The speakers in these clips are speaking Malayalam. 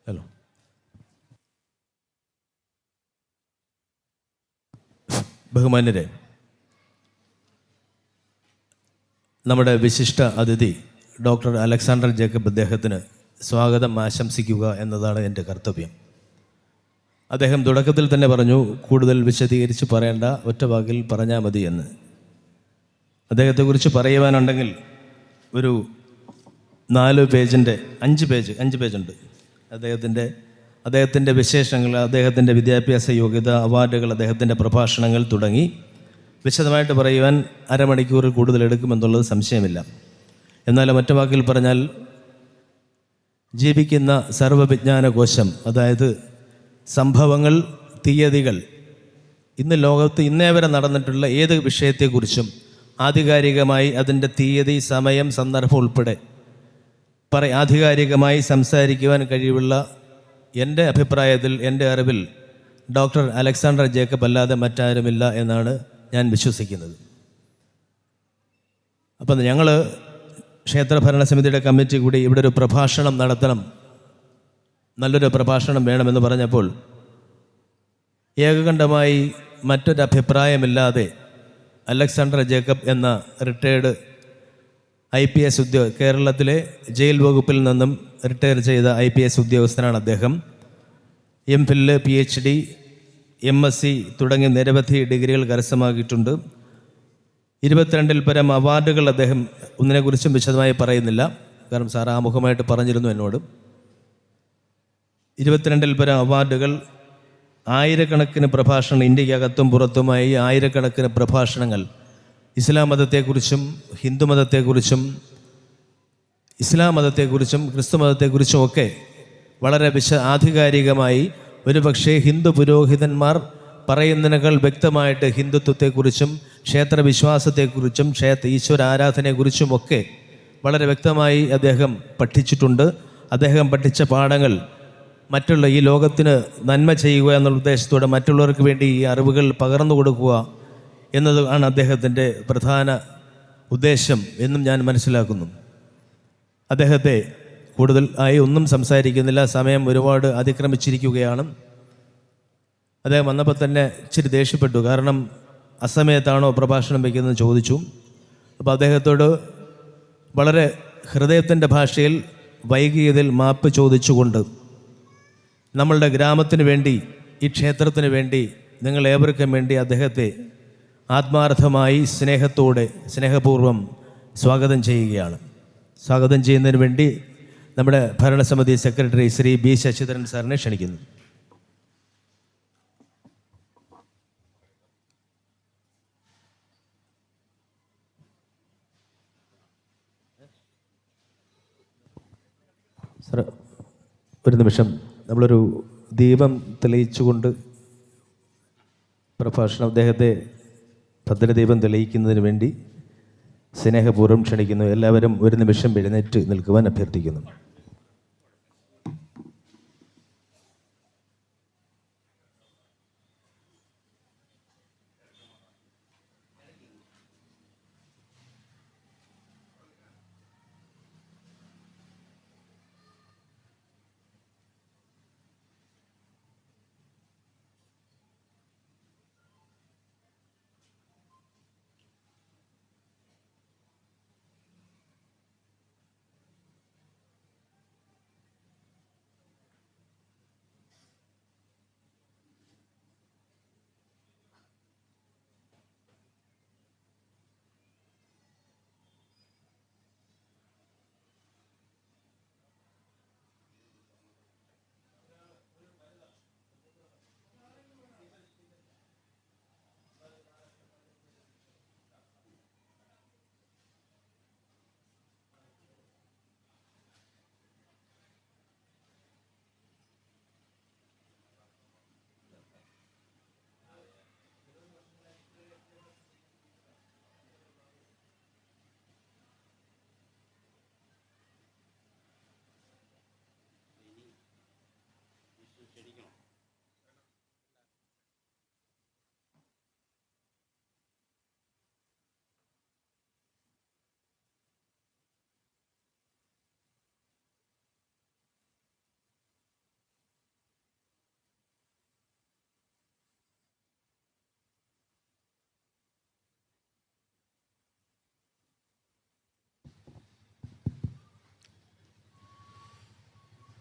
ഹലോ. ബഹുമാന്യരെ, നമ്മുടെ വിശിഷ്ട അതിഥി ഡോക്ടർ അലക്സാണ്ടർ ജേക്കബ് അദ്ദേഹത്തിന് സ്വാഗതം ആശംസിക്കുക എന്നതാണ് എൻ്റെ കർത്തവ്യം. അദ്ദേഹം തുടക്കത്തിൽ തന്നെ പറഞ്ഞു, കൂടുതൽ വിശദീകരിച്ച് പറയേണ്ട, ഒറ്റ വാക്കിൽ പറഞ്ഞാൽ മതി എന്ന്. അദ്ദേഹത്തെക്കുറിച്ച് പറയുവാനുണ്ടെങ്കിൽ ഒരു 4 പേജിൻ്റെ 5 പേജുണ്ട്. അദ്ദേഹത്തിൻ്റെ വിശേഷങ്ങൾ, അദ്ദേഹത്തിൻ്റെ വിദ്യാഭ്യാസ യോഗ്യത, അവാർഡുകൾ, അദ്ദേഹത്തിൻ്റെ പ്രഭാഷണങ്ങൾ തുടങ്ങി വിശദമായിട്ട് പറയുവാൻ അരമണിക്കൂറിൽ കൂടുതൽ എടുക്കുമെന്നുള്ളത് സംശയമില്ല. എന്നാൽ ഒറ്റ വാക്കിൽ പറഞ്ഞാൽ, ജീവിക്കുന്ന സർവ്വവിജ്ഞാനകോശം, അതായത് സംഭവങ്ങൾ, തീയതികൾ, ഇന്ന് ലോകത്ത് ഇന്നേ വരെ നടന്നിട്ടുള്ള ഏത് വിഷയത്തെക്കുറിച്ചും ആധികാരികമായി അതിൻ്റെ തീയതി, സമയം, സന്ദർഭം ഉൾപ്പെടെ ആധികാരികമായി സംസാരിക്കുവാൻ കഴിവുള്ള, എൻ്റെ അഭിപ്രായത്തിൽ, എൻ്റെ അറിവിൽ ഡോക്ടർ അലക്സാണ്ടർ ജേക്കബ് അല്ലാതെ മറ്റാരുമില്ല എന്നാണ് ഞാൻ വിശ്വസിക്കുന്നത്. അപ്പം ഞങ്ങൾ ക്ഷേത്ര ഭരണസമിതിയുടെ കമ്മിറ്റി കൂടി ഇവിടെ ഒരു പ്രഭാഷണം നടത്തണം, നല്ലൊരു പ്രഭാഷണം വേണമെന്ന് പറഞ്ഞപ്പോൾ ഏകകണ്ഠമായി മറ്റൊരഭിപ്രായമില്ലാതെ അലക്സാണ്ടർ ജേക്കബ് എന്ന റിട്ടയേർഡ് IPS കേരളത്തിലെ ജയിൽ വകുപ്പിൽ നിന്നും റിട്ടയർ ചെയ്ത IPS ഉദ്യോഗസ്ഥനാണ് അദ്ദേഹം. MPhil, PhD, MSc തുടങ്ങിയ നിരവധി ഡിഗ്രികൾ കരസ്ഥമാക്കിയിട്ടുണ്ട്. 22-ൽ പരം അവാർഡുകൾ അദ്ദേഹം, ഒന്നിനെക്കുറിച്ചും വിശദമായി പറയുന്നില്ല, കാരണം സാർ ആമുഖമായിട്ട് പറഞ്ഞിരുന്നു എന്നോട്. 22-ൽ പരം അവാർഡുകൾ, ആയിരക്കണക്കിന് പ്രഭാഷണങ്ങൾ, ഇന്ത്യക്കകത്തും പുറത്തുമായി ആയിരക്കണക്കിന് പ്രഭാഷണങ്ങൾ ഇസ്ലാം മതത്തെക്കുറിച്ചും ഹിന്ദു മതത്തെക്കുറിച്ചും ഇസ്ലാം മതത്തെക്കുറിച്ചും ക്രിസ്തു മതത്തെക്കുറിച്ചും ഒക്കെ വളരെ ആധികാരികമായി, ഒരുപക്ഷെ ഹിന്ദു പുരോഹിതന്മാർ പറയുന്നതിനേക്കാൾ വ്യക്തമായിട്ട് ഹിന്ദുത്വത്തെക്കുറിച്ചും ക്ഷേത്രവിശ്വാസത്തെക്കുറിച്ചും ഈശ്വര ആരാധനയെക്കുറിച്ചും ഒക്കെ വളരെ വ്യക്തമായി അദ്ദേഹം പഠിച്ചിട്ടുണ്ട്. അദ്ദേഹം പഠിച്ച പാഠങ്ങൾ മറ്റുള്ള ഈ ലോകത്തിന് നന്മ ചെയ്യുക എന്നുള്ള ഉദ്ദേശത്തോടെ മറ്റുള്ളവർക്ക് വേണ്ടി ഈ അറിവുകൾ പകർന്നു കൊടുക്കുക എന്നതാണ് അദ്ദേഹത്തിൻ്റെ പ്രധാന ഉദ്ദേശം എന്നും ഞാൻ മനസ്സിലാക്കുന്നു. അദ്ദേഹത്തെ കൂടുതൽ ആയി ഒന്നും സംസാരിക്കുന്നില്ല, സമയം ഒരുപാട് അതിക്രമിച്ചിരിക്കുകയാണ്. അദ്ദേഹം വന്നപ്പോൾ തന്നെ ഇച്ചിരി ദേഷ്യപ്പെട്ടു, കാരണം അസമയത്താണോ പ്രഭാഷണം വയ്ക്കുന്നതെന്ന് ചോദിച്ചു. അപ്പോൾ അദ്ദേഹത്തോട് വളരെ ഹൃദയത്തിൻ്റെ ഭാഷയിൽ വൈകിയതിൽ മാപ്പ് ചോദിച്ചുകൊണ്ട്, നമ്മളുടെ ഗ്രാമത്തിന് വേണ്ടി, ഈ ക്ഷേത്രത്തിന് വേണ്ടി, നിങ്ങൾ ഏവർക്കും വേണ്ടി അദ്ദേഹത്തെ ആത്മാർത്ഥമായി സ്നേഹപൂർവ്വം സ്വാഗതം ചെയ്യുകയാണ്. സ്വാഗതം ചെയ്യുന്നതിന് വേണ്ടി നമ്മുടെ ഭരണസമിതി സെക്രട്ടറി ശ്രീ B. ശശിധരൻ സാറിനെ ക്ഷണിക്കുന്നു. സാർ, ഒരു നിമിഷം, നമ്മളൊരു ദീപം തെളിയിച്ചുകൊണ്ട് പ്രഭാഷണം, അദ്ദേഹത്തെ ഭദ്രദീപം തെളിയിക്കുന്നതിന് വേണ്ടി സ്നേഹപൂർവ്വം ക്ഷണിക്കുന്നു. എല്ലാവരും ഒരു നിമിഷം എഴുന്നേറ്റ് നിൽക്കുവാൻ അഭ്യർത്ഥിക്കുന്നു.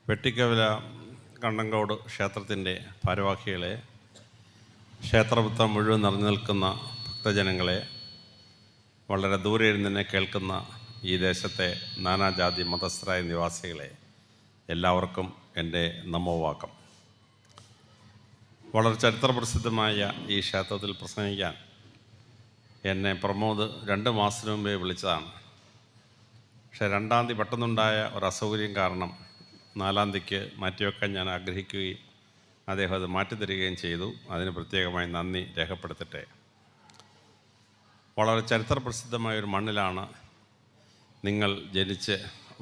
വെട്ടിക്കവല കണ്ടങ്കോട് ക്ഷേത്രത്തിൻ്റെ ഭാരവാഹികളെ, ക്ഷേത്രവൃത്തം മുഴുവൻ നിറഞ്ഞു നിൽക്കുന്ന ഭക്തജനങ്ങളെ, വളരെ ദൂരെ ഇരുന്ന് കേൾക്കുന്ന ഈ ദേശത്തെ നാനാജാതി മതസ്ഥരായ നിവാസികളെ, എല്ലാവർക്കും എൻ്റെ നമോവാക്കം. വളരെ ചരിത്രപ്രസിദ്ധമായ ഈ ക്ഷേത്രത്തിൽ പ്രസംഗിക്കാൻ എന്നെ പ്രമോദ് 2 മാസത്തിന് മുമ്പേ വിളിച്ചതാണ്. പക്ഷേ 2-ാം തീയതി പെട്ടെന്നുണ്ടായ ഒരു അസൗകര്യം കാരണം 4-ാം തീയതിക്ക് മാറ്റിവെക്കാൻ ഞാൻ ആഗ്രഹിക്കുകയും അദ്ദേഹം അത് മാറ്റിത്തരികയും ചെയ്തു. അതിന് പ്രത്യേകമായി നന്ദി രേഖപ്പെടുത്തട്ടെ. വളരെ ചരിത്രപ്രസിദ്ധമായൊരു മണ്ണിലാണ് നിങ്ങൾ ജനിച്ച്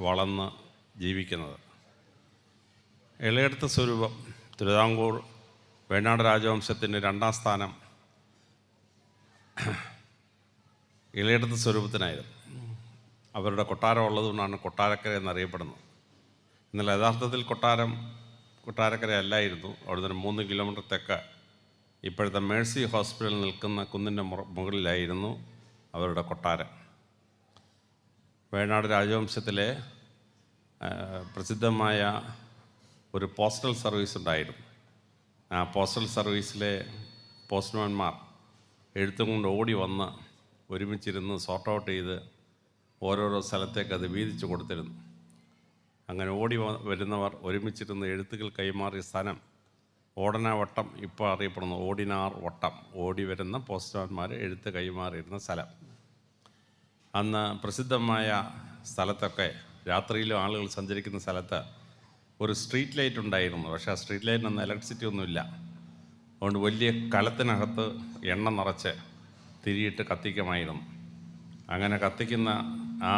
വളർന്ന് ജീവിക്കുന്നത്. ഇളയെടുത്ത സ്വരൂപം തിരുവിതാംകൂർ വേണാട് രാജവംശത്തിൻ്റെ 2-ാം സ്ഥാനം ഇളയെടുത്ത സ്വരൂപത്തിനായിരുന്നു. അവരുടെ കൊട്ടാരം ഉള്ളതുകൊണ്ടാണ് കൊട്ടാരക്കര എന്നറിയപ്പെടുന്നത്. എന്നാൽ യഥാർത്ഥത്തിൽ കൊട്ടാരക്കര അല്ലായിരുന്നു. അവിടുന്ന് 3 കിലോമീറ്റർ തെക്ക് ഇപ്പോഴത്തെ മേഴ്സി ഹോസ്പിറ്റൽ നിൽക്കുന്ന കുന്നിൻ്റെ മുകളിലായിരുന്നു അവരുടെ കൊട്ടാരം. വേണാട് രാജവംശത്തിലെ പ്രസിദ്ധമായ ഒരു പോസ്റ്റൽ സർവീസ് ഉണ്ടായിരുന്നു. ആ പോസ്റ്റൽ സർവീസിലെ പോസ്റ്റ്മാൻമാർ എഴുത്തും കൊണ്ട് ഓടി വന്ന് ഒരുമിച്ചിരുന്ന് സോർട്ട് ഔട്ട് ചെയ്ത് ഓരോരോ സ്ഥലത്തേക്ക് അത് വീതിച്ചു കൊടുത്തിരുന്നു. അങ്ങനെ ഓടി വരുന്നവർ ഒരുമിച്ചിരുന്ന് എഴുത്തുകൾ കൈമാറിയ സ്ഥലം ഓടനാവട്ടം, ഇപ്പോൾ അറിയപ്പെടുന്നു ഓടിനാർ വട്ടം. ഓടി വരുന്ന പോസ്റ്റ്മാൻമാർ എഴുത്ത് കൈമാറിയിരുന്ന സ്ഥലം. അന്ന് പ്രസിദ്ധമായ സ്ഥലത്തൊക്കെ രാത്രിയിലും ആളുകൾ സഞ്ചരിക്കുന്ന സ്ഥലത്ത് ഒരു സ്ട്രീറ്റ് ലൈറ്റ് ഉണ്ടായിരുന്നു. പക്ഷേ ആ സ്ട്രീറ്റ് ലൈറ്റിനൊന്നും ഇലക്ട്രിസിറ്റി ഒന്നുമില്ല. അതുകൊണ്ട് വലിയ കലത്തിനകത്ത് എണ്ണ നിറച്ച് തിരിയിട്ട് കത്തിക്കുമായിരുന്നു. അങ്ങനെ കത്തിക്കുന്ന ആ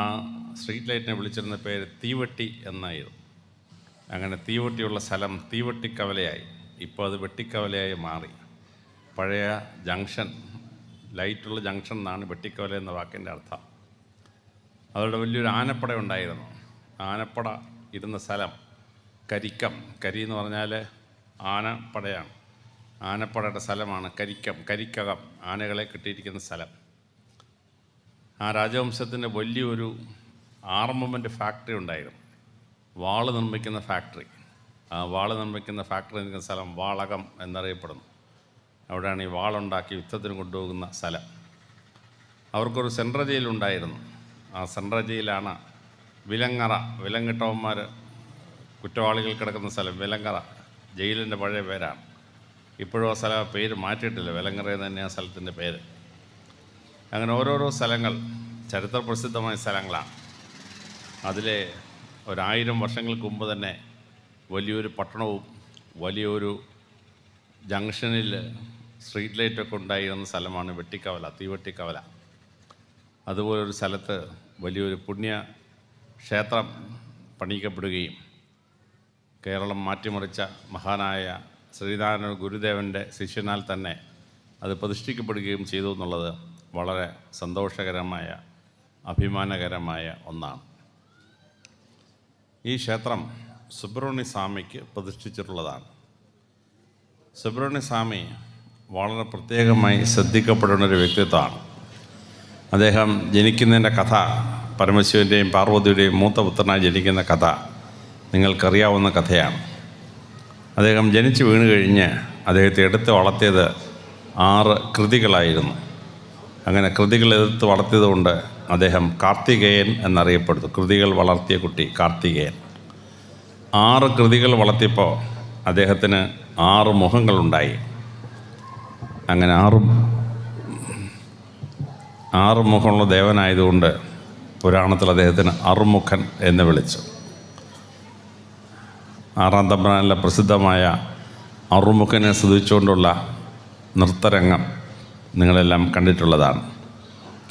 സ്ട്രീറ്റ് ലൈറ്റിനെ വിളിച്ചിരുന്ന പേര് തീവട്ടി എന്നായിരുന്നു. അങ്ങനെ തീവട്ടിയുള്ള സ്ഥലം തീവട്ടിക്കവലയായി. ഇപ്പോൾ അത് വെട്ടിക്കവലയായി മാറി. പഴയ ജംഗ്ഷൻ, ലൈറ്റുള്ള ജംഗ്ഷൻ എന്നാണ് വെട്ടിക്കവല എന്ന വാക്കിൻ്റെ അർത്ഥം. അവരുടെ വലിയൊരു ആനപ്പട ഉണ്ടായിരുന്നു. ആനപ്പട ഇരുന്ന സ്ഥലം കരിക്കം. കരി എന്ന് പറഞ്ഞാൽ ആനപ്പടയാണ്. ആനപ്പടയുടെ സ്ഥലമാണ് കരിക്കം. കരിക്കകം, ആനകളെ കെട്ടിയിരിക്കുന്ന സ്ഥലം. ആ രാജവംശത്തിൻ്റെ വലിയൊരു ആർമമെൻ്റ് ഫാക്ടറി ഉണ്ടായിരുന്നു. വാള് നിർമ്മിക്കുന്ന ഫാക്ടറി. ആ വാള് നിർമ്മിക്കുന്ന ഫാക്ടറി നിൽക്കുന്ന സ്ഥലം വാളകം എന്നറിയപ്പെടുന്നു. അവിടെയാണ് ഈ വാളുണ്ടാക്കി യുദ്ധത്തിന് കൊണ്ടുപോകുന്ന സ്ഥലം. അവർക്കൊരു സെൻട്രൽ ജയിലുണ്ടായിരുന്നു. ആ സെൻട്രൽ ജയിലാണ് വിലങ്ങറ. വിലങ്ങിട്ടവന്മാർ, കുറ്റവാളികൾ കിടക്കുന്ന സ്ഥലം വിലങ്ങറ ജയിലിൻ്റെ പഴയ പേരാണ്. ഇപ്പോഴും ആ സ്ഥലം പേര് മാറ്റിയിട്ടില്ല. വിലങ്ങറ എന്ന് തന്നെ ആ സ്ഥലത്തിൻ്റെ പേര്. അങ്ങനെ ഓരോരോ സ്ഥലങ്ങൾ ചരിത്രപ്രസിദ്ധമായ സ്ഥലങ്ങളാണ്. അതിലെ 1000 വർഷങ്ങൾക്ക് മുമ്പ് തന്നെ വലിയൊരു പട്ടണവും വലിയൊരു ജംഗ്ഷനിൽ സ്ട്രീറ്റ് ലൈറ്റൊക്കെ ഉണ്ടായിരുന്ന സ്ഥലമാണ് വെട്ടിക്കവല, തീവട്ടിക്കവല. അതുപോലൊരു സ്ഥലത്ത് വലിയൊരു പുണ്യ ക്ഷേത്രം പണിയിക്കപ്പെടുകയും കേരളം മാറ്റിമറിച്ച മഹാനായ ശ്രീനാരായണ ഗുരുദേവൻ്റെ ശിഷ്യനാൽ തന്നെ അത് പ്രതിഷ്ഠിക്കപ്പെടുകയും ചെയ്തു എന്നുള്ളത് വളരെ സന്തോഷകരമായ, അഭിമാനകരമായ ഒന്നാണ്. ഈ ക്ഷേത്രം സുബ്രഹ്മണ്യ സ്വാമിക്ക് പ്രതിഷ്ഠിച്ചിട്ടുള്ളതാണ്. സുബ്രഹ്മണ്യ സ്വാമി വളരെ പ്രത്യേകമായി ശ്രദ്ധിക്കപ്പെടുന്ന ഒരു വ്യക്തിത്വമാണ്. അദ്ദേഹം ജനിക്കുന്നതിൻ്റെ കഥ, പരമശിവൻ്റെയും പാർവതിയുടെയും മൂത്ത പുത്രനായി ജനിക്കുന്ന കഥ നിങ്ങൾക്കറിയാവുന്ന കഥയാണ്. അദ്ദേഹം ജനിച്ചു വീണ് കഴിഞ്ഞ് അദ്ദേഹത്തെ എടുത്ത് വളർത്തിയത് 6 കൃതികളായിരുന്നു. അങ്ങനെ കൃതികൾ എടുത്ത് വളർത്തിയതുകൊണ്ട് അദ്ദേഹം കാർത്തികേയൻ എന്നറിയപ്പെടുന്നു. കൃതികൾ വളർത്തിയ കുട്ടി കാർത്തികേയൻ. 6 കൃതികൾ വളർത്തിയപ്പോൾ അദ്ദേഹത്തിന് 6 മുഖങ്ങളുണ്ടായി. അങ്ങനെ 6 മുഖമുള്ള ദേവനായതുകൊണ്ട് പുരാണത്തിൽ അദ്ദേഹത്തിന് അറുമുഖൻ എന്ന് വിളിച്ചു. 6-ാം തമ്പുരാനിലെ പ്രസിദ്ധമായ അറുമുഖനെ സ്തുതിച്ചുകൊണ്ടുള്ള നൃത്തരംഗം നിങ്ങളെല്ലാം കണ്ടിട്ടുള്ളതാണ്.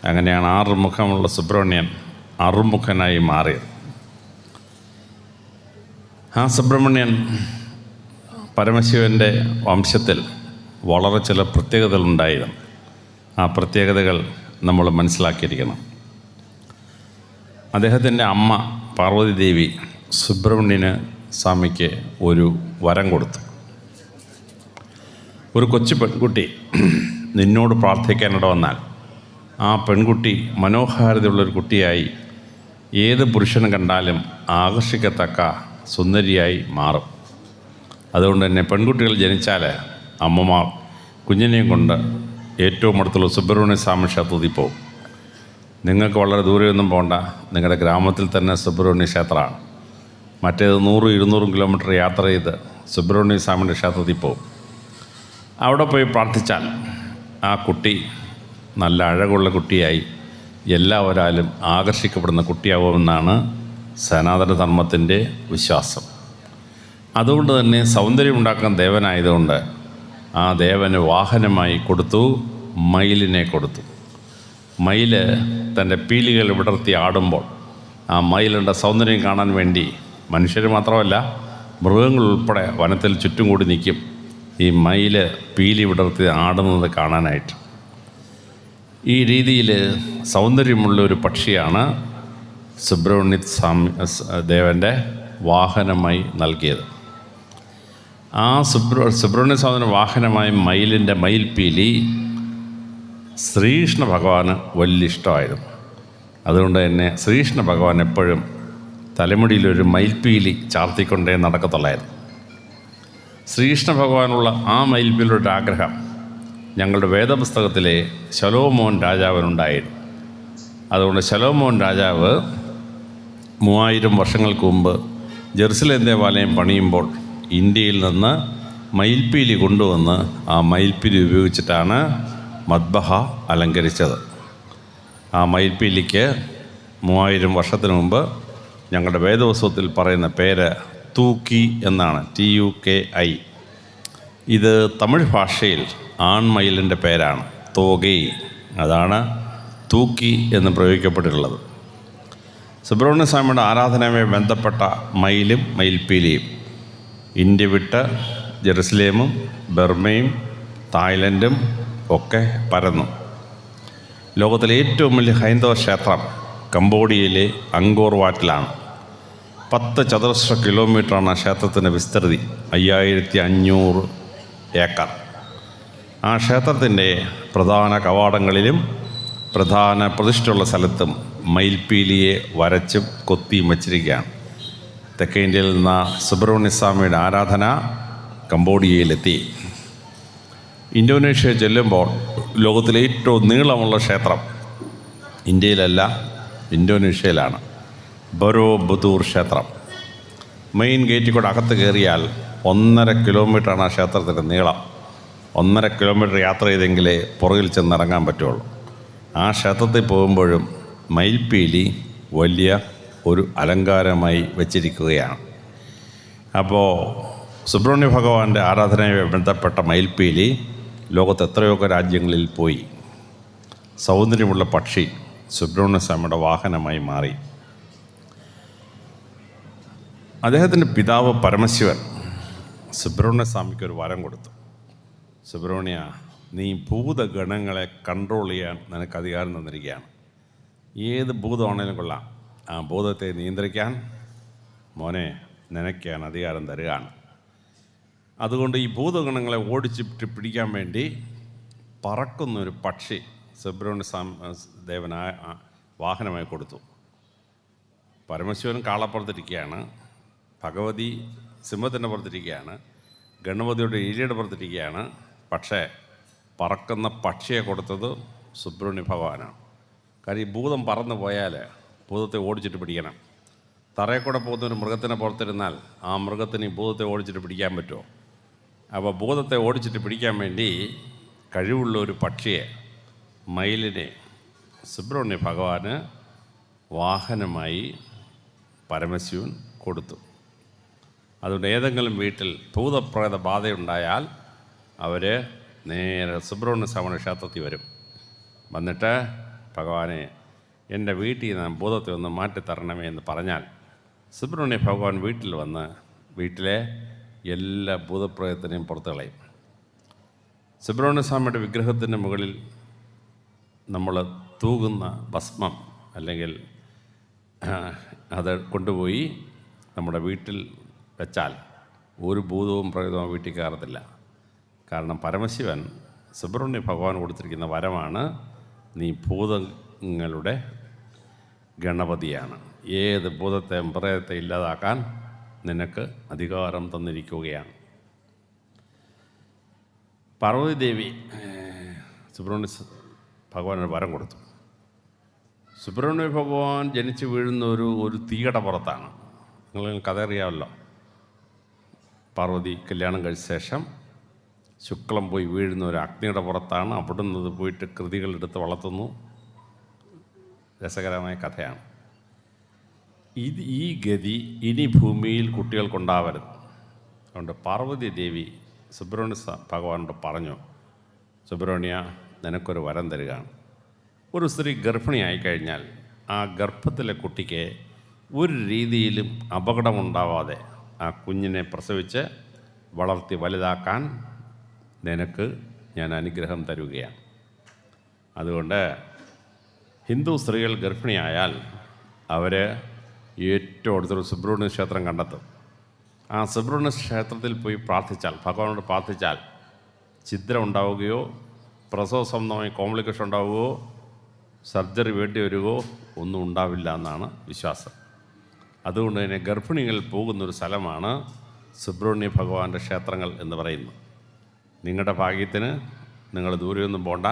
അങ്ങനെയാണ് 6 മുഖമുള്ള സുബ്രഹ്മണ്യൻ അറുമുഖനായി മാറിയത്. ആ സുബ്രഹ്മണ്യൻ പരമശിവൻ്റെ വംശത്തിൽ വളരെ ചില പ്രത്യേകതകളുണ്ടായിരുന്നു. ആ പ്രത്യേകതകൾ നമ്മൾ മനസ്സിലാക്കിയിരിക്കണം. അദ്ദേഹത്തിൻ്റെ അമ്മ പാർവതി ദേവി സുബ്രഹ്മണ്യന് സ്വാമിക്ക് ഒരു വരം കൊടുത്തു. ഒരു കൊച്ചു പെൺകുട്ടി നിന്നോട് പ്രാർത്ഥിക്കാനിട വന്നാൽ ആ പെൺകുട്ടി മനോഹാരിതയുള്ളൊരു കുട്ടിയായി ഏത് പുരുഷനും കണ്ടാലും ആകർഷിക്കത്തക്ക സുന്ദരിയായി മാറും. അതുകൊണ്ട് തന്നെ പെൺകുട്ടികൾ ജനിച്ചാൽ അമ്മമാർ കുഞ്ഞിനെയും കൊണ്ട് ഏറ്റവും അടുത്തുള്ള സുബ്രഹ്മണ്യ സ്വാമി ക്ഷേത്രത്തിൽ പോകും. നിങ്ങൾക്ക് വളരെ ദൂരെയൊന്നും പോകണ്ട, നിങ്ങളുടെ ഗ്രാമത്തിൽ തന്നെ സുബ്രഹ്മണ്യ ക്ഷേത്രമാണ്. മറ്റേത് 100-200 കിലോമീറ്റർ യാത്ര ചെയ്ത് സുബ്രഹ്മണ്യ സ്വാമിയുടെ ക്ഷേത്രത്തിൽ പോകും. അവിടെ പോയി പ്രാർത്ഥിച്ചാൽ ആ കുട്ടി നല്ല അഴകുള്ള കുട്ടിയായി എല്ലാവരാലും ആകർഷിക്കപ്പെടുന്ന കുട്ടിയാവുമെന്നാണ് സനാതന ധർമ്മത്തിൻ്റെ വിശ്വാസം. അതുകൊണ്ട് തന്നെ സൗന്ദര്യമുണ്ടാക്കുന്ന ദേവനായതുകൊണ്ട് ആ ദേവന് വാഹനമായി കൊടുത്തു, മയിലിനെ കൊടുത്തു. മയിൽ തൻ്റെ പീലികൾ വിടർത്തി ആടുമ്പോൾ ആ മയിലിൻ്റെ സൗന്ദര്യം കാണാൻ വേണ്ടി മനുഷ്യർ മാത്രമല്ല മൃഗങ്ങൾ ഉൾപ്പെടെ വനത്തിൽ ചുറ്റും കൂടി നിൽക്കും ഈ മയിൽ പീലി വിടർത്തി ആടുന്നത് കാണാനായിട്ട്. ഈ രീതിയിൽ സൗന്ദര്യമുള്ള ഒരു പക്ഷിയാണ് സുബ്രഹ്മണ്യ സ്വാമി ദേവൻ്റെ വാഹനമായി നൽകിയത്. ആ സുബ്രഹ്മണ്യ സ്വാമിയുടെ വാഹനമായ മയിലിൻ്റെ മയിൽപ്പീലി ശ്രീകൃഷ്ണ ഭഗവാന് വലിയ ഇഷ്ടമായിരുന്നു. അതുകൊണ്ട് തന്നെ ശ്രീകൃഷ്ണ ഭഗവാൻ എപ്പോഴും തലമുടിയിലൊരു മയിൽപ്പീലി ചാർത്തിക്കൊണ്ടേ നടക്കത്തുള്ളായിരുന്നു. ശ്രീകൃഷ്ണ ഭഗവാനുള്ള ആ മയിൽപ്പീലിയുടെ ആഗ്രഹം ഞങ്ങളുടെ വേദപുസ്തകത്തിലെ ശലോമോൻ രാജാവിനുണ്ടായിരുന്നു. അതുകൊണ്ട് ശലോമോൻ രാജാവ് 3000 വർഷങ്ങൾക്ക് മുമ്പ് ജെറുസലേം ദേവാലയം പണിയുമ്പോൾ ഇന്ത്യയിൽ നിന്ന് മയിൽപ്പീലി കൊണ്ടുവന്ന് ആ മയിൽപ്പീലി ഉപയോഗിച്ചിട്ടാണ് മദ്ബഹ അലങ്കരിച്ചത്. ആ മയിൽപ്പീലിക്ക് 3000 വർഷത്തിന് മുമ്പ് ഞങ്ങളുടെ വേദപുസ്തകത്തിൽ പറയുന്ന പേര് തൂക്കി എന്നാണ്, TUKI. ഇത് തമിഴ് ഭാഷയിൽ ആൺമയിലിൻ്റെ പേരാണ്, തോഗൈ. അതാണ് തൂക്കി എന്ന് പ്രയോഗിക്കപ്പെട്ടിട്ടുള്ളത്. സുബ്രഹ്മണ്യ സ്വാമിയുടെ ആരാധനയുമായി ബന്ധപ്പെട്ട മയിലും മയിൽപ്പീലിയും ഇന്ത്യ വിട്ട് ജെറുസലേമും ബർമയും തായ്ലൻഡും ഒക്കെ പരന്നു. ലോകത്തിലെ ഏറ്റവും വലിയ ഹൈന്ദവ ക്ഷേത്രം കംബോഡിയയിലെ അങ്കോർ വാട്ടിലാണ്. 10 ചതുരശ്ര കിലോമീറ്ററാണ് ആ ക്ഷേത്രത്തിൻ്റെ വിസ്തൃതി, 5500 ഏക്കർ. ആ ക്ഷേത്രത്തിൻ്റെ പ്രധാന കവാടങ്ങളിലും പ്രധാന പ്രതിഷ്ഠയുള്ള സ്ഥലത്തും മയിൽപ്പീലിയെ വരച്ചും കൊത്തിയും വച്ചിരിക്കുകയാണ്. തെക്കേ ഇന്ത്യയിൽ നിന്ന് സുബ്രഹ്മണ്യ സ്വാമിയുടെ ആരാധന കംബോഡിയയിലെത്തി. ഇന്തോനേഷ്യ ചെല്ലുമ്പോൾ ലോകത്തിലെ ഏറ്റവും നീളമുള്ള ക്ഷേത്രം ഇന്ത്യയിലല്ല, ഇന്തോനേഷ്യയിലാണ്, ബൊറോബുദൂർ ക്ഷേത്രം. മെയിൻ ഗേറ്റിൽ കൂടെ അകത്ത് കയറിയാൽ 1.5 കിലോമീറ്ററാണ് ആ ക്ഷേത്രത്തിൻ്റെ നീളം. 1.5 കിലോമീറ്റർ യാത്ര ചെയ്തെങ്കിലേ പുറകിൽ ചെന്നിറങ്ങാൻ പറ്റുള്ളൂ. ആ ക്ഷേത്രത്തിൽ പോകുമ്പോഴും മയിൽപ്പീലി വലിയ ഒരു അലങ്കാരമായി വച്ചിരിക്കുകയാണ്. അപ്പോൾ സുബ്രഹ്മണ്യ ഭഗവാന്റെ ആരാധനയുമായി ബന്ധപ്പെട്ട മയിൽപ്പീലി ലോകത്ത് എത്രയൊക്കെ രാജ്യങ്ങളിൽ പോയി. സൗന്ദര്യമുള്ള പക്ഷി സുബ്രഹ്മണ്യ സ്വാമിയുടെ വാഹനമായി മാറി. അദ്ദേഹത്തിൻ്റെ പിതാവ് പരമശിവൻ സുബ്രഹ്മണ്യ സ്വാമിക്ക് ഒരു വരം കൊടുത്തു. സുബ്രഹ്മണ്യ, നീ ഭൂതഗണങ്ങളെ കൺട്രോൾ ചെയ്യാൻ നിനക്ക് അധികാരം തന്നിരിക്കുകയാണ്. ഏത് ഭൂതമാണെങ്കിലും കൊള്ളാം, ആ ഭൂതത്തെ നിയന്ത്രിക്കാൻ മോനെ നിനക്ക് ഞാൻ അധികാരം തരികയാണ്. അതുകൊണ്ട് ഈ ഭൂതഗണങ്ങളെ ഓടിച്ചിട്ട് പിടിക്കാൻ വേണ്ടി പറക്കുന്നൊരു പക്ഷി സുബ്രഹ്മണ്യ ദേവനായ വാഹനമായി കൊടുത്തു. പരമശിവൻ കാളപ്പുറത്തിരിക്കുകയാണ്, ഭഗവതി സിംഹത്തിൻ്റെ പുറത്തിരിക്കുകയാണ്, ഗണപതിയുടെ ഈരയുടെ പുറത്തിരിക്കുകയാണ്. പക്ഷേ പറക്കുന്ന പക്ഷിയെ കൊടുത്തത് സുബ്രഹ്മണ്യ ഭഗവാനാണ്. കാര്യം ഈ ഭൂതം പറന്നു പോയാൽ ഭൂതത്തെ ഓടിച്ചിട്ട് പിടിക്കണം. തറയിൽ കൂടെ പോകുന്ന ഒരു മൃഗത്തിനെ പുറത്തിരുന്നാൽ ആ മൃഗത്തിന് ഈ ഭൂതത്തെ ഓടിച്ചിട്ട് പിടിക്കാൻ പറ്റുമോ? അപ്പോൾ ഭൂതത്തെ ഓടിച്ചിട്ട് പിടിക്കാൻ വേണ്ടി കഴിവുള്ള ഒരു പക്ഷിയെ, മയിലിനെ, സുബ്രഹ്മണ്യ ഭഗവാന് വാഹനമായി പരമശിവൻ കൊടുത്തു. അതുകൊണ്ട് ഏതെങ്കിലും വീട്ടിൽ ഭൂതപ്രേത ബാധയുണ്ടായാൽ അവർ നേരെ സുബ്രഹ്മണ്യ സ്വാമി ക്ഷേത്രത്തിൽ വരും. വന്നിട്ട് ഭഗവാനെ, എൻ്റെ വീട്ടിൽ നിന്ന് ഭൂതത്തെ ഒന്ന് മാറ്റിത്തരണമേ എന്ന് പറഞ്ഞാൽ സുബ്രഹ്മണ്യ ഭഗവാൻ വീട്ടിൽ വന്ന് വീട്ടിലെ എല്ലാ ഭൂതപ്രേതത്തിനെയും പുറത്തു കളയും. സുബ്രഹ്മണ്യ സ്വാമിയുടെ വിഗ്രഹത്തിൻ്റെ മുകളിൽ നമ്മൾ തൂകുന്ന ഭസ്മം അല്ലെങ്കിൽ അത് കൊണ്ടുപോയി നമ്മുടെ വീട്ടിൽ വെച്ചാൽ ഒരു ഭൂതവും പ്രേതവും വീട്ടിൽ കയറത്തില്ല. കാരണം പരമശിവൻ സുബ്രഹ്മണ്യ ഭഗവാൻ കൊടുത്തിരിക്കുന്ന വരമാണ്, നീ ഭൂതങ്ങളുടെ ഗണപതിയാണ്. ഏത് ഭൂതത്തെ പ്രേതത്തെ ഇല്ലാതാക്കാൻ നിനക്ക് അധികാരം തന്നിരിക്കുകയാണ്. പാർവതീദേവി സുബ്രഹ്മണ്യ ഭഗവാനൊരു വരം കൊടുത്തു. സുബ്രഹ്മണ്യ ഭഗവാൻ ജനിച്ച് വീഴുന്ന ഒരു തീയുടെ പുറത്താണ്. നിങ്ങൾ കഥ അറിയാമല്ലോ. പാർവതി കല്യാണം കഴിച്ച ശേഷം ശുക്ലം പോയി വീഴുന്ന ഒരു അഗ്നിയുടെ പുറത്താണ്. അവിടുന്ന് അത് പോയിട്ട് കൃതികളെടുത്ത് വളർത്തുന്നു. രസകരമായ കഥയാണ്. ഈ ഗതി ഇനി ഭൂമിയിൽ കുട്ടികൾക്കുണ്ടാവരുത്. അതുകൊണ്ട് പാർവതി ദേവി സുബ്രഹ്മണ്യ ഭഗവാനോട് പറഞ്ഞു, സുബ്രഹ്മണ്യ, നിനക്കൊരു വരം തരികയാണ്. ഒരു സ്ത്രീ ഗർഭിണിയായി കഴിഞ്ഞാൽ ആ ഗർഭത്തിലെ കുട്ടിക്ക് ഒരു രീതിയിലും അപകടമുണ്ടാവാതെ ആ കുഞ്ഞിനെ പ്രസവിച്ച് വളർത്തി വലുതാക്കാൻ നിനക്ക് ഞാൻ അനുഗ്രഹം തരുകയാണ്. അതുകൊണ്ട് ഹിന്ദു സ്ത്രീകൾ ഗർഭിണിയായാൽ അവർ ഏറ്റവും അടുത്തൊരു സുബ്രഹ്മണ്യ ക്ഷേത്രം കണ്ടെത്തും. ആ സുബ്രഹ്മണ്യ ക്ഷേത്രത്തിൽ പോയി പ്രാർത്ഥിച്ചാൽ, ഭഗവാനോട് പ്രാർത്ഥിച്ചാൽ ഛിദ്രം ഉണ്ടാവുകയോ പ്രസവ സംബന്ധമായി കോംപ്ലിക്കേഷൻ ഉണ്ടാവുകയോ സർജറി വേണ്ടി വരുകയോ ഒന്നും ഉണ്ടാവില്ല എന്നാണ് വിശ്വാസം. അതുകൊണ്ട് തന്നെ ഗർഭിണികൾ പോകുന്നൊരു സ്ഥലമാണ് സുബ്രഹ്മണ്യ ഭഗവാന്റെ ക്ഷേത്രങ്ങൾ എന്ന് പറയുന്നത്. നിങ്ങളുടെ ഭാഗ്യത്തിന് നിങ്ങൾ ദൂരെയൊന്നും പോണ്ട.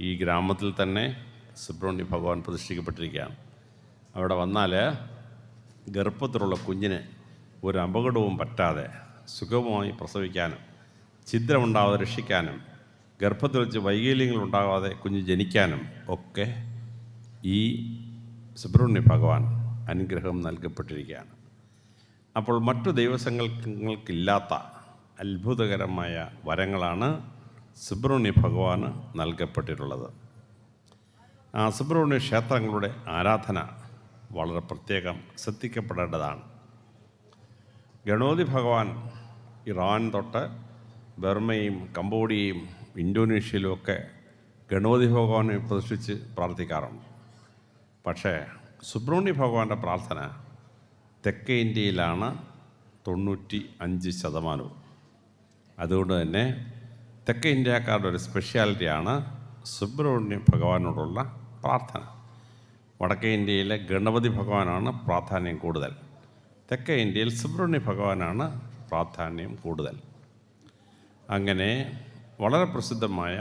ഈ ഗ്രാമത്തിൽ തന്നെ സുബ്രഹ്മണ്യ ഭഗവാൻ പ്രതിഷ്ഠിക്കപ്പെട്ടിരിക്കുകയാണ്. അവിടെ വന്നാൽ ഗർഭത്തിലുള്ള കുഞ്ഞിന് ഒരു അപകടവും പറ്റാതെ സുഗമമായി പ്രസവിക്കാനും ഛിദ്രമുണ്ടാവാതെ രക്ഷിക്കാനും ഗർഭത്തിൽ വെച്ച് വൈകല്യങ്ങൾ ഉണ്ടാകാതെ കുഞ്ഞ് ജനിക്കാനും ഒക്കെ ഈ സുബ്രഹ്മണ്യ ഭഗവാൻ അനുഗ്രഹം നൽകപ്പെട്ടിരിക്കുകയാണ്. അപ്പോൾ മറ്റു ദൈവസങ്കല്പങ്ങൾക്കില്ലാത്ത അത്ഭുതകരമായ വരങ്ങളാണ് സുബ്രഹ്മണ്യ ഭഗവാന് നൽകപ്പെട്ടിട്ടുള്ളത്. ആ സുബ്രഹ്മണ്യ ക്ഷേത്രങ്ങളുടെ ആരാധന വളരെ പ്രത്യേകം ശ്രദ്ധിക്കപ്പെടേണ്ടതാണ്. ഗണപതി ഭഗവാൻ ഇറാൻ തൊട്ട് ബർമയും കംബോഡിയയും ഇന്തോനേഷ്യയിലുമൊക്കെ ഗണപതി ഭഗവാനെ പ്രതിഷ്ഠിച്ച് പ്രാർത്ഥിക്കാറുണ്ട്. പക്ഷേ സുബ്രഹ്മണ്യ ഭഗവാന്റെ പ്രാർത്ഥന തെക്കേ ഇന്ത്യയിലാണ് 95%. അതുകൊണ്ട് തന്നെ തെക്കേ ഇന്ത്യക്കാരുടെ ഒരു സ്പെഷ്യാലിറ്റിയാണ് സുബ്രഹ്മണ്യ ഭഗവാനോടുള്ള പ്രാർത്ഥന. വടക്കേ ഇന്ത്യയിലെ ഗണപതി ഭഗവാനാണ് പ്രാധാന്യം കൂടുതൽ. തെക്കേ ഇന്ത്യയിൽ സുബ്രഹ്മണ്യ ഭഗവാനാണ് പ്രാധാന്യം കൂടുതൽ. അങ്ങനെ വളരെ പ്രസിദ്ധമായ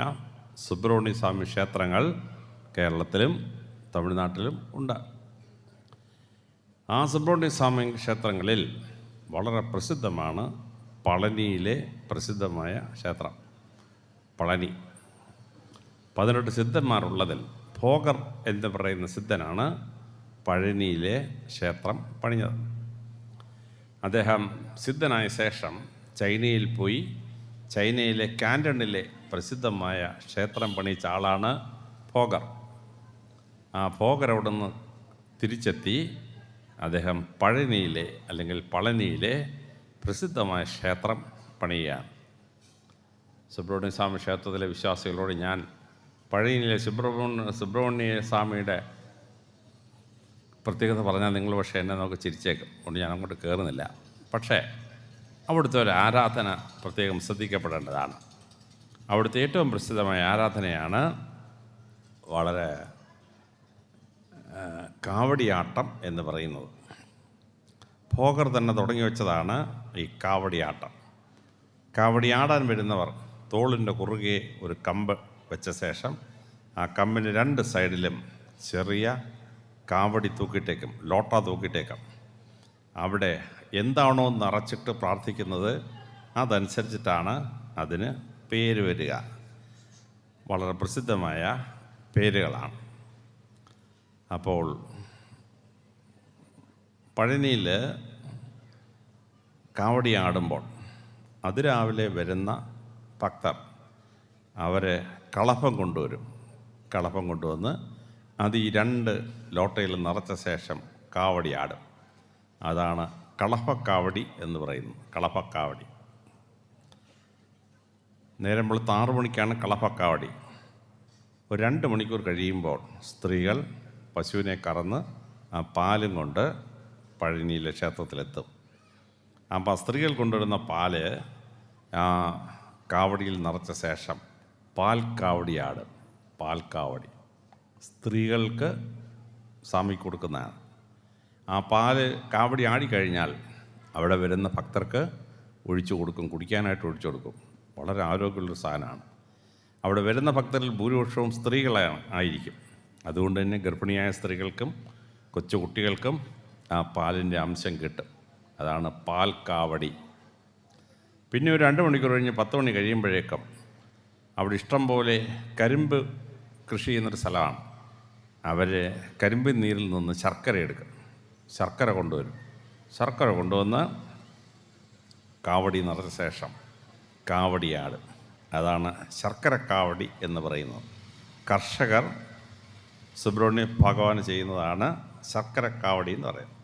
സുബ്രഹ്മണ്യ സ്വാമി ക്ഷേത്രങ്ങൾ കേരളത്തിലും തമിഴ്നാട്ടിലും ഉണ്ട്. ആ സുബ്രഹ്മണ്യ സ്വാമി ക്ഷേത്രങ്ങളിൽ വളരെ പ്രസിദ്ധമാണ് പളനിയിലെ പ്രസിദ്ധമായ ക്ഷേത്രം. പളനി 18 സിദ്ധന്മാരുള്ളതിൽ ഭോഗർ എന്ന് പറയുന്ന സിദ്ധനാണ് പഴനിയിലെ ക്ഷേത്രം പണിഞ്ഞത്. അദ്ദേഹം സിദ്ധനായ ശേഷം ചൈനയിൽ പോയി ചൈനയിലെ കാൻഡണിലെ പ്രസിദ്ധമായ ക്ഷേത്രം പണിയിച്ച ആളാണ് ഭോഗർ. ആ ഭോഗർ അവിടെ നിന്ന് തിരിച്ചെത്തി അദ്ദേഹം പഴനിയിലെ അല്ലെങ്കിൽ പളനിയിലെ പ്രസിദ്ധമായ ക്ഷേത്രം പണിയുകയാണ്. സുബ്രഹ്മണ്യ സ്വാമി ക്ഷേത്രത്തിലെ വിശ്വാസികളോട് ഞാൻ പഴനിയിലെ സുബ്രഹ്മണ്യ സ്വാമിയുടെ പ്രത്യേകത പറഞ്ഞാൽ നിങ്ങൾ പക്ഷേ എന്നെ നമുക്ക് ചിരിച്ചേക്കും. അതുകൊണ്ട് ഞാൻ അങ്ങോട്ട് കയറുന്നില്ല. പക്ഷേ അവിടുത്തെ ഒരു ആരാധന പ്രത്യേകം ശ്രദ്ധിക്കപ്പെടേണ്ടതാണ്. അവിടുത്തെ ഏറ്റവും പ്രസിദ്ധമായ ആരാധനയാണ് വളരെ കാവടിയാട്ടം എന്ന് പറയുന്നത്. ഭോഗർ തന്നെ തുടങ്ങി വെച്ചതാണ് ഈ കാവടിയാട്ടം. കാവടിയാടാൻ വരുന്നവർ തോളിൻ്റെ കുറുകെ ഒരു കമ്പ് വെച്ച ശേഷം ആ കമ്പിന് 2 സൈഡിലും ചെറിയ കാവടി തൂക്കിയിട്ടേക്കും, ലോട്ട തൂക്കിയിട്ടേക്കും. അവിടെ എന്താണോ നിറച്ചിട്ട് പ്രാർത്ഥിക്കുന്നത് അതനുസരിച്ചിട്ടാണ് അതിന് പേര് വരിക. വളരെ പ്രസിദ്ധമായ പേരുകളാണ്. അപ്പോൾ പഴനിയിൽ കാവടിയാടുമ്പോൾ അതിരാവിലെ വരുന്ന ഭക്തർ അവർ കളഭം കൊണ്ടുവരും. കളഭം കൊണ്ടുവന്ന് അത് ഈ 2 ലോട്ടയിൽ നിറച്ച ശേഷം കാവടിയാടും. അതാണ് കളഭക്കാവടി എന്ന് പറയുന്നത്. കളഭക്കാവടി നേരം വെളുത്ത് 6 മണിക്കാണ് കളഭക്കാവടി. ഒരു 2 മണിക്കൂർ കഴിയുമ്പോൾ സ്ത്രീകൾ പശുവിനെ കറന്ന് ആ പാലും കൊണ്ട് പഴനിയിലെ ക്ഷേത്രത്തിലെത്തും. അപ്പോൾ സ്ത്രീകൾ കൊണ്ടുവരുന്ന പാല് ആ കാവടിയിൽ നിറച്ച ശേഷം പാൽക്കാവടിയാടും. പാൽക്കാവടി സ്ത്രീകൾക്ക് സ്വാമി കൊടുക്കുന്നതാണ്. ആ പാല് കാവടി ആടിക്കഴിഞ്ഞാൽ അവിടെ വരുന്ന ഭക്തർക്ക് ഒഴിച്ചു കൊടുക്കും, കുടിക്കാനായിട്ട് ഒഴിച്ചു കൊടുക്കും. വളരെ ആരോഗ്യമുള്ളൊരു സാധനമാണ്. അവിടെ വരുന്ന ഭക്തരിൽ ഭൂരിപക്ഷവും സ്ത്രീകളാണ് ആയിരിക്കും. അതുകൊണ്ട് തന്നെ ഗർഭിണിയായ സ്ത്രീകൾക്കും കൊച്ചുകുട്ടികൾക്കും ആ പാലിൻ്റെ അംശം കിട്ടും. അതാണ് പാൽ കാവടി. പിന്നെ ഒരു 2 മണിക്കൂർ കഴിഞ്ഞ് 10 മണി കഴിയുമ്പോഴേക്കും അവിടെ ഇഷ്ടം പോലെ കരിമ്പ് കൃഷി ചെയ്യുന്നൊരു സ്ഥലമാണ്. അവർ കരിമ്പിൻ നീരിൽ നിന്ന് ശർക്കര എടുക്കും, ശർക്കര കൊണ്ടുവരും. ശർക്കര കൊണ്ടുവന്ന് കാവടി നിറച്ച ശേഷം കാവടിയാട്. അതാണ് ശർക്കര കാവടി എന്ന് പറയുന്നത്. കർഷകർ സുബ്രഹ്മണ്യ ഭഗവാന് ചെയ്യുന്നതാണ് ശർക്കര കാവടി എന്ന് പറയുന്നത്.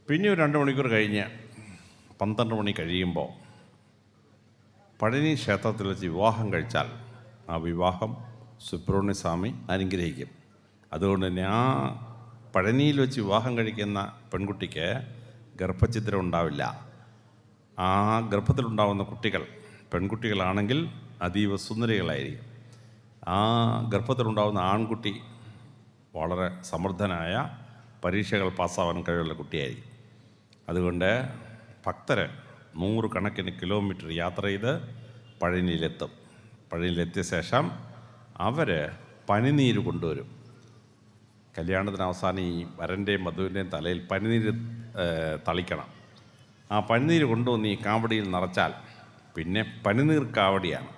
പിന്നെ ഒരു 2 മണിക്കൂർ കഴിഞ്ഞ് 12 മണി കഴിയുമ്പോൾ പഴനി ക്ഷേത്രത്തിൽ വെച്ച് വിവാഹം കഴിച്ചാൽ ആ വിവാഹം സുബ്രഹ്മണ്യ സ്വാമി അനുഗ്രഹിക്കും. അതുകൊണ്ട് തന്നെ ആ പഴനിയിൽ വെച്ച് വിവാഹം കഴിക്കുന്ന പെൺകുട്ടിക്ക് ഗർഭഛിദ്രം ഉണ്ടാവില്ല. ആ ഗർഭത്തിലുണ്ടാകുന്ന കുട്ടികൾ പെൺകുട്ടികളാണെങ്കിൽ അതീവ സുന്ദരികളായിരിക്കും. ആ ഗർഭത്തിലുണ്ടാകുന്ന ആൺകുട്ടി വളരെ സമൃദ്ധനായ പരീക്ഷകൾ പാസ്സാവാൻ കഴിവുള്ള കുട്ടിയായിരിക്കും. അതുകൊണ്ട് ഭക്തർ 100 കണക്കിന് കിലോമീറ്റർ യാത്ര ചെയ്ത് പഴനിയിലെത്തും. പഴനിയിലെത്തിയ ശേഷം അവർ പനിനീര് കൊണ്ടുവരും. കല്യാണത്തിന് അവസാനം ഈ വരൻ്റെയും വധുവിൻ്റെയും തലയിൽ പനിനീര് തളിക്കണം. ആ പനിനീര് കൊണ്ടുവന്ന് ഈ കാവടിയിൽ നിറച്ചാൽ പിന്നെ പനിനീർ കാവടിയാണ്.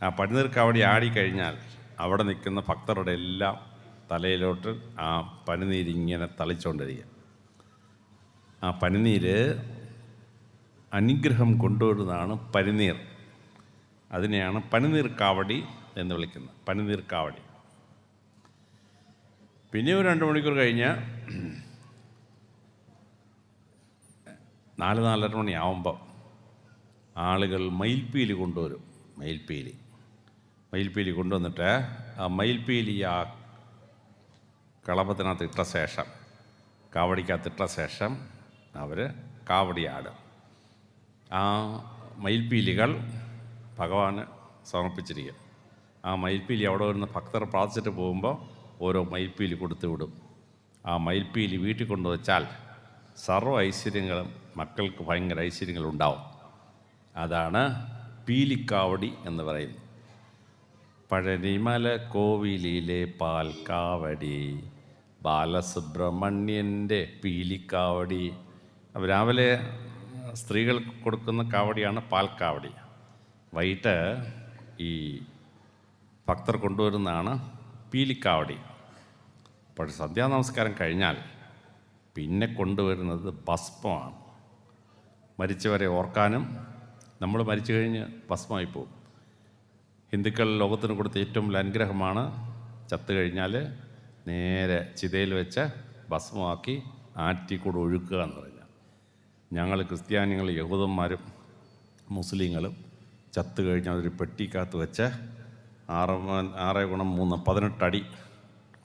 ആ പനിനീർ കാവടി ആടിക്കഴിഞ്ഞാൽ അവിടെ നിൽക്കുന്ന ഭക്തരുടെ എല്ലാം തലയിലോട്ട് ആ പനിനീരിങ്ങനെ തളിച്ചുകൊണ്ടിരിക്കുക. ആ പനിനീര് അനുഗ്രഹം കൊണ്ടുവരുന്നതാണ് പനിനീർ. അതിനെയാണ് പനിനീർ കാവടി എന്ന് വിളിക്കുന്നത്, പനിനീർ കാവടി. പിന്നെ ഒരു 2 മണിക്കൂർ കഴിഞ്ഞ് 4-4:30 മണിയാവുമ്പോൾ ആളുകൾ മയിൽപ്പീലി കൊണ്ടുവരും. മയിൽപ്പീലി കൊണ്ടുവന്നിട്ട് ആ മയിൽപ്പീലി ആ കളഭത്തിനകത്ത് ഇട്ട ശേഷം, കാവടിക്കകത്തിട്ട ശേഷം അവർ കാവടിയാടും. ആ മയിൽപ്പീലികൾ ഭഗവാന് സമർപ്പിച്ചിരിക്കും. ആ മയിൽപ്പീലി അവിടെ വരുന്ന ഭക്തർ പ്രാർത്ഥിച്ചിട്ട് പോകുമ്പോൾ ഓരോ മയിൽപ്പീലി കൊടുത്തു വിടും. ആ മയിൽപ്പീലി വീട്ടിൽ കൊണ്ടുവച്ചാൽ സർവ്വ ഐശ്വര്യങ്ങളും, മക്കൾക്ക് ഭയങ്കര ഐശ്വര്യങ്ങളുണ്ടാവും. അതാണ് പീലിക്കാവടി എന്ന് പറയുന്നത്. പഴനിമല കോവിലിലെ പാൽക്കാവടി, ബാലസുബ്രഹ്മണ്യൻ്റെ പീലിക്കാവടി. രാവിലെ സ്ത്രീകൾ കൊടുക്കുന്ന കാവടിയാണ് പാൽക്കാവടി. വൈകിട്ട് ഈ ഭക്തർ കൊണ്ടുവരുന്നതാണ് പീലിക്കാവടി. അപ്പോൾ സന്ധ്യാനമസ്കാരം കഴിഞ്ഞാൽ പിന്നെ കൊണ്ടുവരുന്നത് ഭസ്മമാണ്. മരിച്ചവരെ ഓർക്കാനും, നമ്മൾ മരിച്ചു കഴിഞ്ഞ് ഭസ്മമായി പോകും. ഹിന്ദുക്കൾ ലോകത്തിന് കൊടുത്ത ഏറ്റവും വലിയ അനുഗ്രഹമാണ് ചത്തു കഴിഞ്ഞാൽ നേരെ ചിതയിൽ വെച്ച് ഭസ്മമാക്കി ആറ്റിക്കൂടെ ഒഴുക്കുക എന്ന് പറഞ്ഞാൽ. ഞങ്ങൾ ക്രിസ്ത്യാനികൾ, യഹൂദന്മാരും മുസ്ലിങ്ങളും ചത്തു കഴിഞ്ഞാൽ ഒരു പെട്ടിക്കകത്ത് വെച്ച് 6x3 18 അടി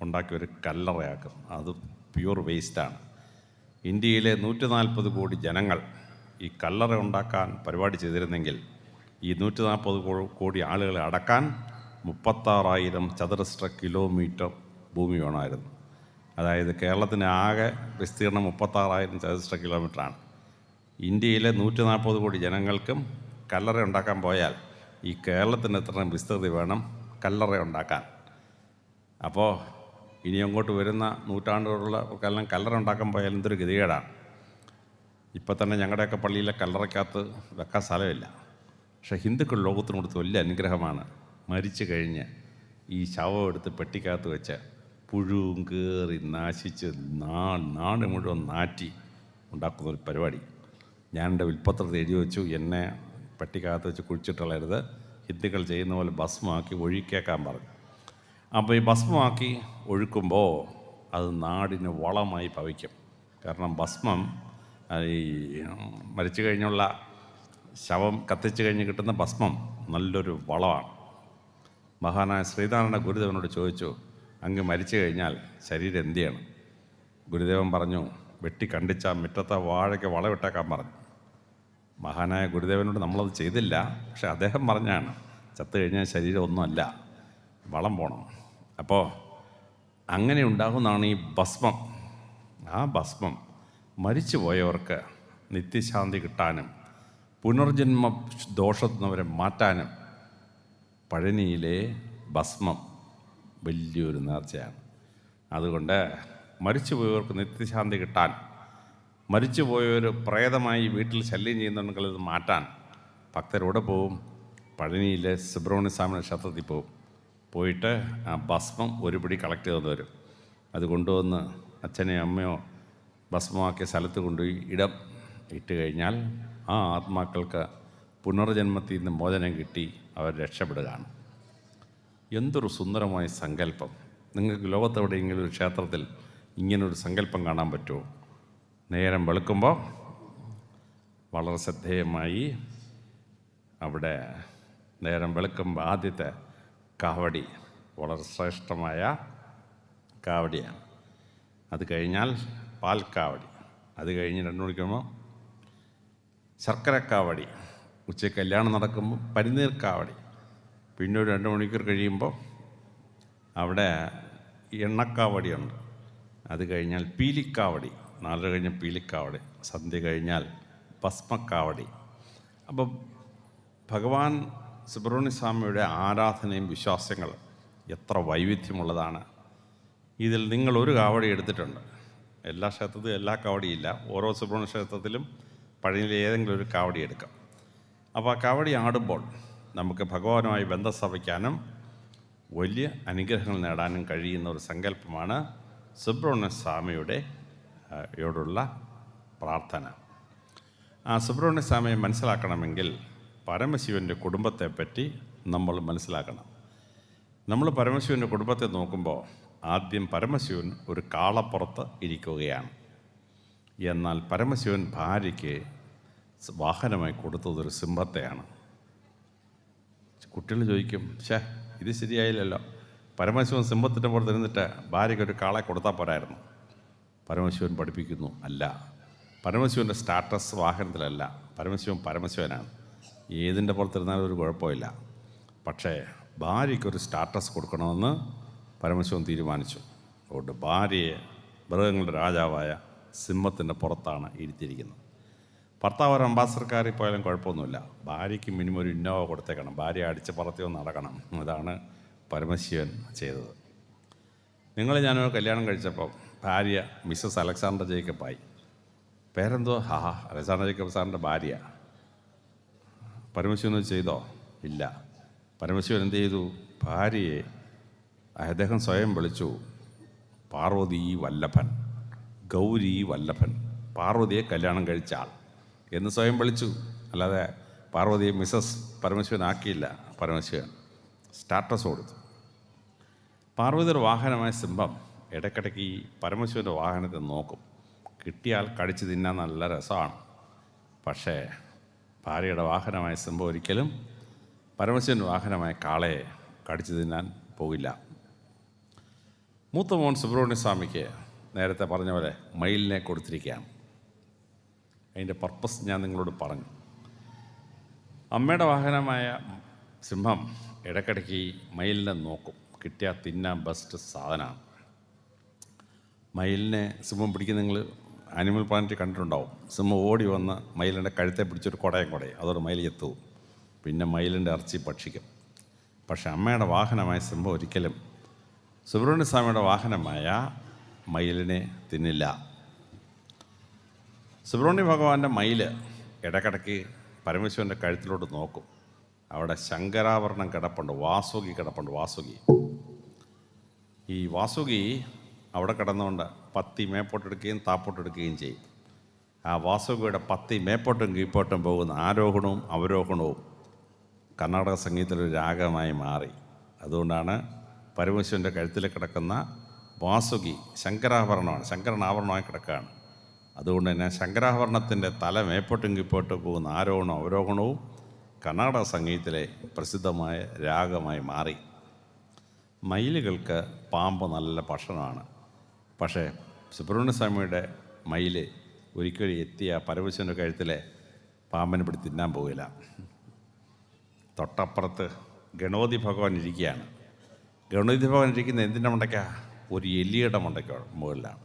ഉണ്ടാക്കി ഒരു കല്ലറയാക്കും. അത് പ്യൂർ വേസ്റ്റാണ്. ഇന്ത്യയിലെ 140 കോടി ജനങ്ങൾ ഈ കല്ലറ ഉണ്ടാക്കാൻ പരിപാടി ചെയ്തിരുന്നെങ്കിൽ ഈ 140 കോടി ആളുകളെ അടക്കാൻ 36,000 ചതുരശ്ര കിലോമീറ്റർ ഭൂമി വേണമായിരുന്നു. അതായത് കേരളത്തിന് ആകെ വിസ്തീർണം 36,000 ചതുരശ്ര കിലോമീറ്ററാണ്. ഇന്ത്യയിലെ 140 കോടി ജനങ്ങൾക്കും കല്ലറ ഉണ്ടാക്കാൻ പോയാൽ ഈ കേരളത്തിന് എത്ര വിസ്തൃതി വേണം കല്ലറ ഉണ്ടാക്കാൻ? അപ്പോൾ ഇനി അങ്ങോട്ട് വരുന്ന നൂറ്റാണ്ടുകളുള്ള കല്ലറ ഉണ്ടാക്കാൻ പോയാൽ എന്തൊരു ഗതികേടാണ്. ഇപ്പം തന്നെ ഞങ്ങളുടെയൊക്കെ പള്ളിയിലെ കല്ലറയ്ക്കകത്ത് വെക്കാൻ സ്ഥലമില്ല. പക്ഷേ ഹിന്ദുക്കൾ ലോകത്തിന് കൊടുത്ത വലിയ അനുഗ്രഹമാണ്. മരിച്ചു കഴിഞ്ഞ് ഈ ശവം എടുത്ത് പെട്ടിക്കകത്ത് വെച്ച് പുഴുവും കയറി നാശിച്ച് നാട് മുഴുവൻ നാറ്റി ഉണ്ടാക്കുന്നൊരു പരിപാടി. ഞാൻ എൻ്റെ വിൽപ്പത്രത്തിൽ എഴുതി വെച്ചു, എന്നെ പെട്ടിക്കകത്ത് വെച്ച് കുഴിച്ചിട്ടുള്ളരുത്, ഹിന്ദുക്കൾ ചെയ്യുന്ന പോലെ ഭസ്മമാക്കി ഒഴുക്കിയേക്കാൻ പറഞ്ഞു. അപ്പോൾ ഈ ഭസ്മമാക്കി ഒഴുക്കുമ്പോൾ അത് നാടിന് വളമായി ഭവിക്കും. കാരണം ഭസ്മം ഈ മരിച്ചു കഴിഞ്ഞുള്ള ശവം കത്തിച്ച് കഴിഞ്ഞ് കിട്ടുന്ന ഭസ്മം നല്ലൊരു വളമാണ്. മഹാനായ ശ്രീനാരായണ ഗുരുദേവനോട് ചോദിച്ചു, അങ്ങ് മരിച്ചു കഴിഞ്ഞാൽ ശരീരം എന്ത് ചെയ്യണം? ഗുരുദേവൻ പറഞ്ഞു, വെട്ടി കണ്ടിച്ച മുറ്റത്തെ വാഴയ്ക്ക് വളമിട്ടേക്കാൻ പറഞ്ഞു. മഹാനായ ഗുരുദേവനോട് നമ്മളത് ചെയ്തില്ല, പക്ഷെ അദ്ദേഹം പറഞ്ഞാണ് ചത്തു കഴിഞ്ഞാൽ ശരീരം ഒന്നുമല്ല, വളം പോകണം. അപ്പോൾ അങ്ങനെ ഉണ്ടാകുന്നതാണ് ഈ ഭസ്മം. ആ ഭസ്മം മരിച്ചുപോയവർക്ക് നിത്യശാന്തി കിട്ടാനും പുനർജന്മ ദോഷത്തിൽ നിന്നവരെ മാറ്റാനും പഴനിയിലെ ഭസ്മം വലിയൊരു നേർച്ചയാണ്. അതുകൊണ്ട് മരിച്ചുപോയവർക്ക് നിത്യശാന്തി കിട്ടാൻ, മരിച്ചുപോയവർ പ്രേതമായി വീട്ടിൽ ശല്യം ചെയ്യുന്നുണ്ടെങ്കിൽ ഇത് മാറ്റാൻ ഭക്തരോടെ പോവും. പഴനിയിലെ സുബ്രഹ്മണ്യ സ്വാമിയുടെ ക്ഷേത്രത്തിൽ പോവും. പോയിട്ട് ആ ഭസ്മം ഒരു പിടി കളക്ട് ചെയ്ത് വരും. അത് കൊണ്ടുവന്ന് അച്ഛനെയോ അമ്മയോ ഭസ്മമാക്കിയ സ്ഥലത്ത് കൊണ്ടുപോയി ഇട്ട് കഴിഞ്ഞാൽ ആ ആത്മാക്കൾക്ക് പുനർജന്മത്തിൽ നിന്ന് മോചനം കിട്ടി അവർ രക്ഷപ്പെടുകയാണ്. എന്തൊരു സുന്ദരമായ സങ്കല്പം! നിങ്ങൾക്ക് ലോകത്തെവിടെയെങ്കിലും ഒരു ക്ഷേത്രത്തിൽ ഇങ്ങനൊരു സങ്കല്പം കാണാൻ പറ്റുമോ? നേരം വെളുക്കുമ്പോൾ വളരെ ശ്രദ്ധേയമായി അവിടെ നേരം വെളുക്കുമ്പോൾ ആദ്യത്തെ കാവടി വളരെ ശ്രേഷ്ഠമായ കാവടിയാണ്. അത് കഴിഞ്ഞാൽ പാൽക്കാവടി, അത് കഴിഞ്ഞ് 2 മണിക്കുമ്പോൾ ശർക്കരക്കാവടി, ഉച്ചയ്ക്ക് കല്യാണം നടക്കുമ്പോൾ പനിനീർക്കാവടി, പിന്നെ ഒരു 2 മണിക്കൂർ കഴിയുമ്പോൾ അവിടെ എണ്ണക്കാവടിയുണ്ട്. അത് കഴിഞ്ഞാൽ പീലിക്കാവടി, 4 കഴിഞ്ഞ് പീലിക്കാവടി, സന്ധ്യ കഴിഞ്ഞാൽ ഭസ്മക്കാവടി. അപ്പം ഭഗവാൻ സുബ്രഹ്മണ്യ സ്വാമിയുടെ ആരാധനയും വിശ്വാസങ്ങളും എത്ര വൈവിധ്യമുള്ളതാണ്. ഇതിൽ നിങ്ങളൊരു കാവടി എടുത്തിട്ടുണ്ട്. എല്ലാ ക്ഷേത്രത്തിലും എല്ലാ കാവടിയില്ല. ഓരോ സുബ്രഹ്മണ്യ ക്ഷേത്രത്തിലും പഴനിയിലെ ഏതെങ്കിലും ഒരു കാവടി എടുക്കാം. അപ്പോൾ ആ കാവടി ആടുമ്പോൾ നമുക്ക് ഭഗവാനുമായി ബന്ധം സ്ഥാപിക്കാനും വലിയ അനുഗ്രഹങ്ങൾ നേടാനും കഴിയുന്ന ഒരു സങ്കല്പമാണ് സുബ്രഹ്മണ്യ സ്വാമിയുടെ യോടുള്ള പ്രാർത്ഥന. ആ സുബ്രഹ്മണ്യ സ്വാമിയെ മനസ്സിലാക്കണമെങ്കിൽ പരമശിവൻ്റെ കുടുംബത്തെപ്പറ്റി നമ്മൾ മനസ്സിലാക്കണം. നമ്മൾ പരമശിവൻ്റെ കുടുംബത്തെ നോക്കുമ്പോൾ ആദ്യം പരമശിവൻ ഒരു കാളപ്പുറത്ത് ഇരിക്കുകയാണ്. എന്നാൽ പരമശിവൻ ഭാര്യയ്ക്ക് വാഹനമായി കൊടുത്തതൊരു സിംഹത്തെയാണ്. കുട്ടികൾ ചോദിക്കും, ഇത് ശരിയായില്ലല്ലോ, പരമശിവൻ സിംഹത്തിൻ്റെ പുറത്ത് ഇരുന്നിട്ട് ഭാര്യയ്ക്ക് ഒരു കാളെ കൊടുത്താൽ പോരായിരുന്നു. പരമശിവൻ പഠിപ്പിക്കുന്നു, അല്ല, പരമശിവൻ്റെ സ്റ്റാറ്റസ് വാഹനത്തിലല്ല, പരമശിവനാണ്. ഏതിൻ്റെ പുറത്തിരുന്നാലും ഒരു കുഴപ്പമില്ല. പക്ഷേ ഭാര്യയ്ക്കൊരു സ്റ്റാറ്റസ് കൊടുക്കണമെന്ന് പരമശിവൻ തീരുമാനിച്ചു. അതുകൊണ്ട് ഭാര്യയെ മൃഗങ്ങളുടെ രാജാവായ സിംഹത്തിൻ്റെ പുറത്താണ് ഇരുത്തിയിരിക്കുന്നത്. ഭർത്താവ് ഒരു അംബാസഡർക്കാരിൽ പോയാലും കുഴപ്പമൊന്നുമില്ല, ഭാര്യയ്ക്ക് മിനിമം ഒരു ഇന്നോവ കൊടുത്തേക്കണം, ഭാര്യ അടിച്ച് പറത്തി ഒന്ന് നടക്കണം. അതാണ് പരമശിവൻ ചെയ്തത്. ഞാനൊരു കല്യാണം കഴിച്ചപ്പോൾ ഭാര്യ മിസ്സസ് അലക്സാണ്ടർ ജേക്കബായി. പേരെന്തോ? അലക്സാണ്ടർ ജേക്കബ് സാറിൻ്റെ ഭാര്യ. പരമശിവൻ ചെയ്തോ? ഇല്ല. പരമശിവൻ എന്ത് ചെയ്തു? ഭാര്യയെ അദ്ദേഹം സ്വയം വിളിച്ചു പാർവതി വല്ലഭൻ, ഗൗരി വല്ലഭൻ, പാർവതിയെ കല്യാണം കഴിച്ച ആൾ എന്ന് സ്വയം വിളിച്ചു. അല്ലാതെ പാർവതിയെ മിസ്സസ് പരമശിവൻ ആക്കിയില്ല. പരമശിവൻ സ്റ്റാറ്റസ് കൊടുത്തു. പാർവതിയുടെ വാഹനമായ സിംഹം ഇടയ്ക്കിടയ്ക്ക് ഈ പരമശിവൻ്റെ വാഹനത്തെ നോക്കും. കിട്ടിയാൽ കടിച്ചു തിന്നാൻ നല്ല രസമാണ്. പക്ഷേ ഭാര്യയുടെ വാഹനമായ സിംഹം ഒരിക്കലും പരമശിവൻ്റെ വാഹനമായ കാളയെ കടിച്ചു തിന്നാൻ പോകില്ല. മൂത്ത മോൻ സുബ്രഹ്മണ്യ സ്വാമിക്ക് നേരത്തെ പറഞ്ഞ പോലെ മയിലിനെ കൊടുത്തിരിക്കുകയാണ്. അതിൻ്റെ പർപ്പസ് ഞാൻ നിങ്ങളോട് പറഞ്ഞു. അമ്മയുടെ വാഹനമായ സിംഹം ഇടയ്ക്കിടയ്ക്ക് ഈ മയിലിനെ നോക്കും. കിട്ടിയാൽ തിന്നാൻ ബെസ്റ്റ് സാധനമാണ്. മയിലിനെ സിംഹം പിടിക്കുന്ന നിങ്ങൾ ആനിമൽ പ്ലാനറ്റ് കണ്ടിട്ടുണ്ടാവും. സിംഹം ഓടി വന്ന് മയിലിൻ്റെ കഴുത്തെ പിടിച്ചൊരു കുടയും അതോടെ മയിൽ എത്തും. പിന്നെ മയിലിൻ്റെ ഇറച്ചി ഭക്ഷിക്കും. പക്ഷെ അമ്മയുടെ വാഹനമായ സിംഹം ഒരിക്കലും സുബ്രഹ്മണ്യ സ്വാമിയുടെ വാഹനമായ മയിലിനെ തിന്നില്ല. സുബ്രഹ്മണ്യ ഭഗവാന്റെ മയിൽ ഇടയ്ക്കിടയ്ക്ക് പരമശിവൻ്റെ കഴുത്തിലോട്ട് നോക്കും. അവിടെ ശങ്കരാഭരണം കിടപ്പുണ്ട്, വാസുകി കിടപ്പുണ്ട്. ഈ വാസുകി അവിടെ കിടന്നുകൊണ്ട് പത്തി മേപ്പോട്ടെടുക്കുകയും താപ്പോട്ടെടുക്കുകയും ചെയ്യും. ആ വാസുകിയുടെ പത്തി മേപ്പോട്ടും കീപ്പോട്ടും പോകുന്ന ആരോഹണവും അവരോഹണവും കർണാടക സംഗീതത്തിലൊരു രാഗമായി മാറി. അതുകൊണ്ടാണ് പരമശിവൻ്റെ കഴുത്തിൽ കിടക്കുന്ന വാസുകി ശങ്കരാഭരണമാണ്, ശങ്കരനാഭരണമായി കിടക്കുകയാണ്. അതുകൊണ്ട് തന്നെ ശങ്കരാഭരണത്തിൻ്റെ തല മേപ്പോട്ടും കീപ്പോട്ടും പോകുന്ന ആരോഹണവും അവരോഹണവും കർണാടക സംഗീതത്തിലെ പ്രസിദ്ധമായ രാഗമായി മാറി. മയിലുകൾക്ക് പാമ്പ് നല്ല ഭക്ഷണമാണ്. പക്ഷേ സുബ്രഹ്മണ്യ സ്വാമിയുടെ മയിൽ ഒരിക്കലും എത്തിയ പരമശിവൻ്റെ കഴുത്തിലെ പാമ്പിനെ പിടി തിന്നാൻ പോകില്ല. തൊട്ടപ്പുറത്ത് ഗണപതി ഭഗവാൻ ഇരിക്കുകയാണ്. ഗണപതി ഭഗവാൻ ഇരിക്കുന്ന എന്തിൻ്റെ മണ്ടയ്ക്കാണ്? ഒരു എലിയുടെ മണ്ടയ്ക്ക് മുകളിലാണ്.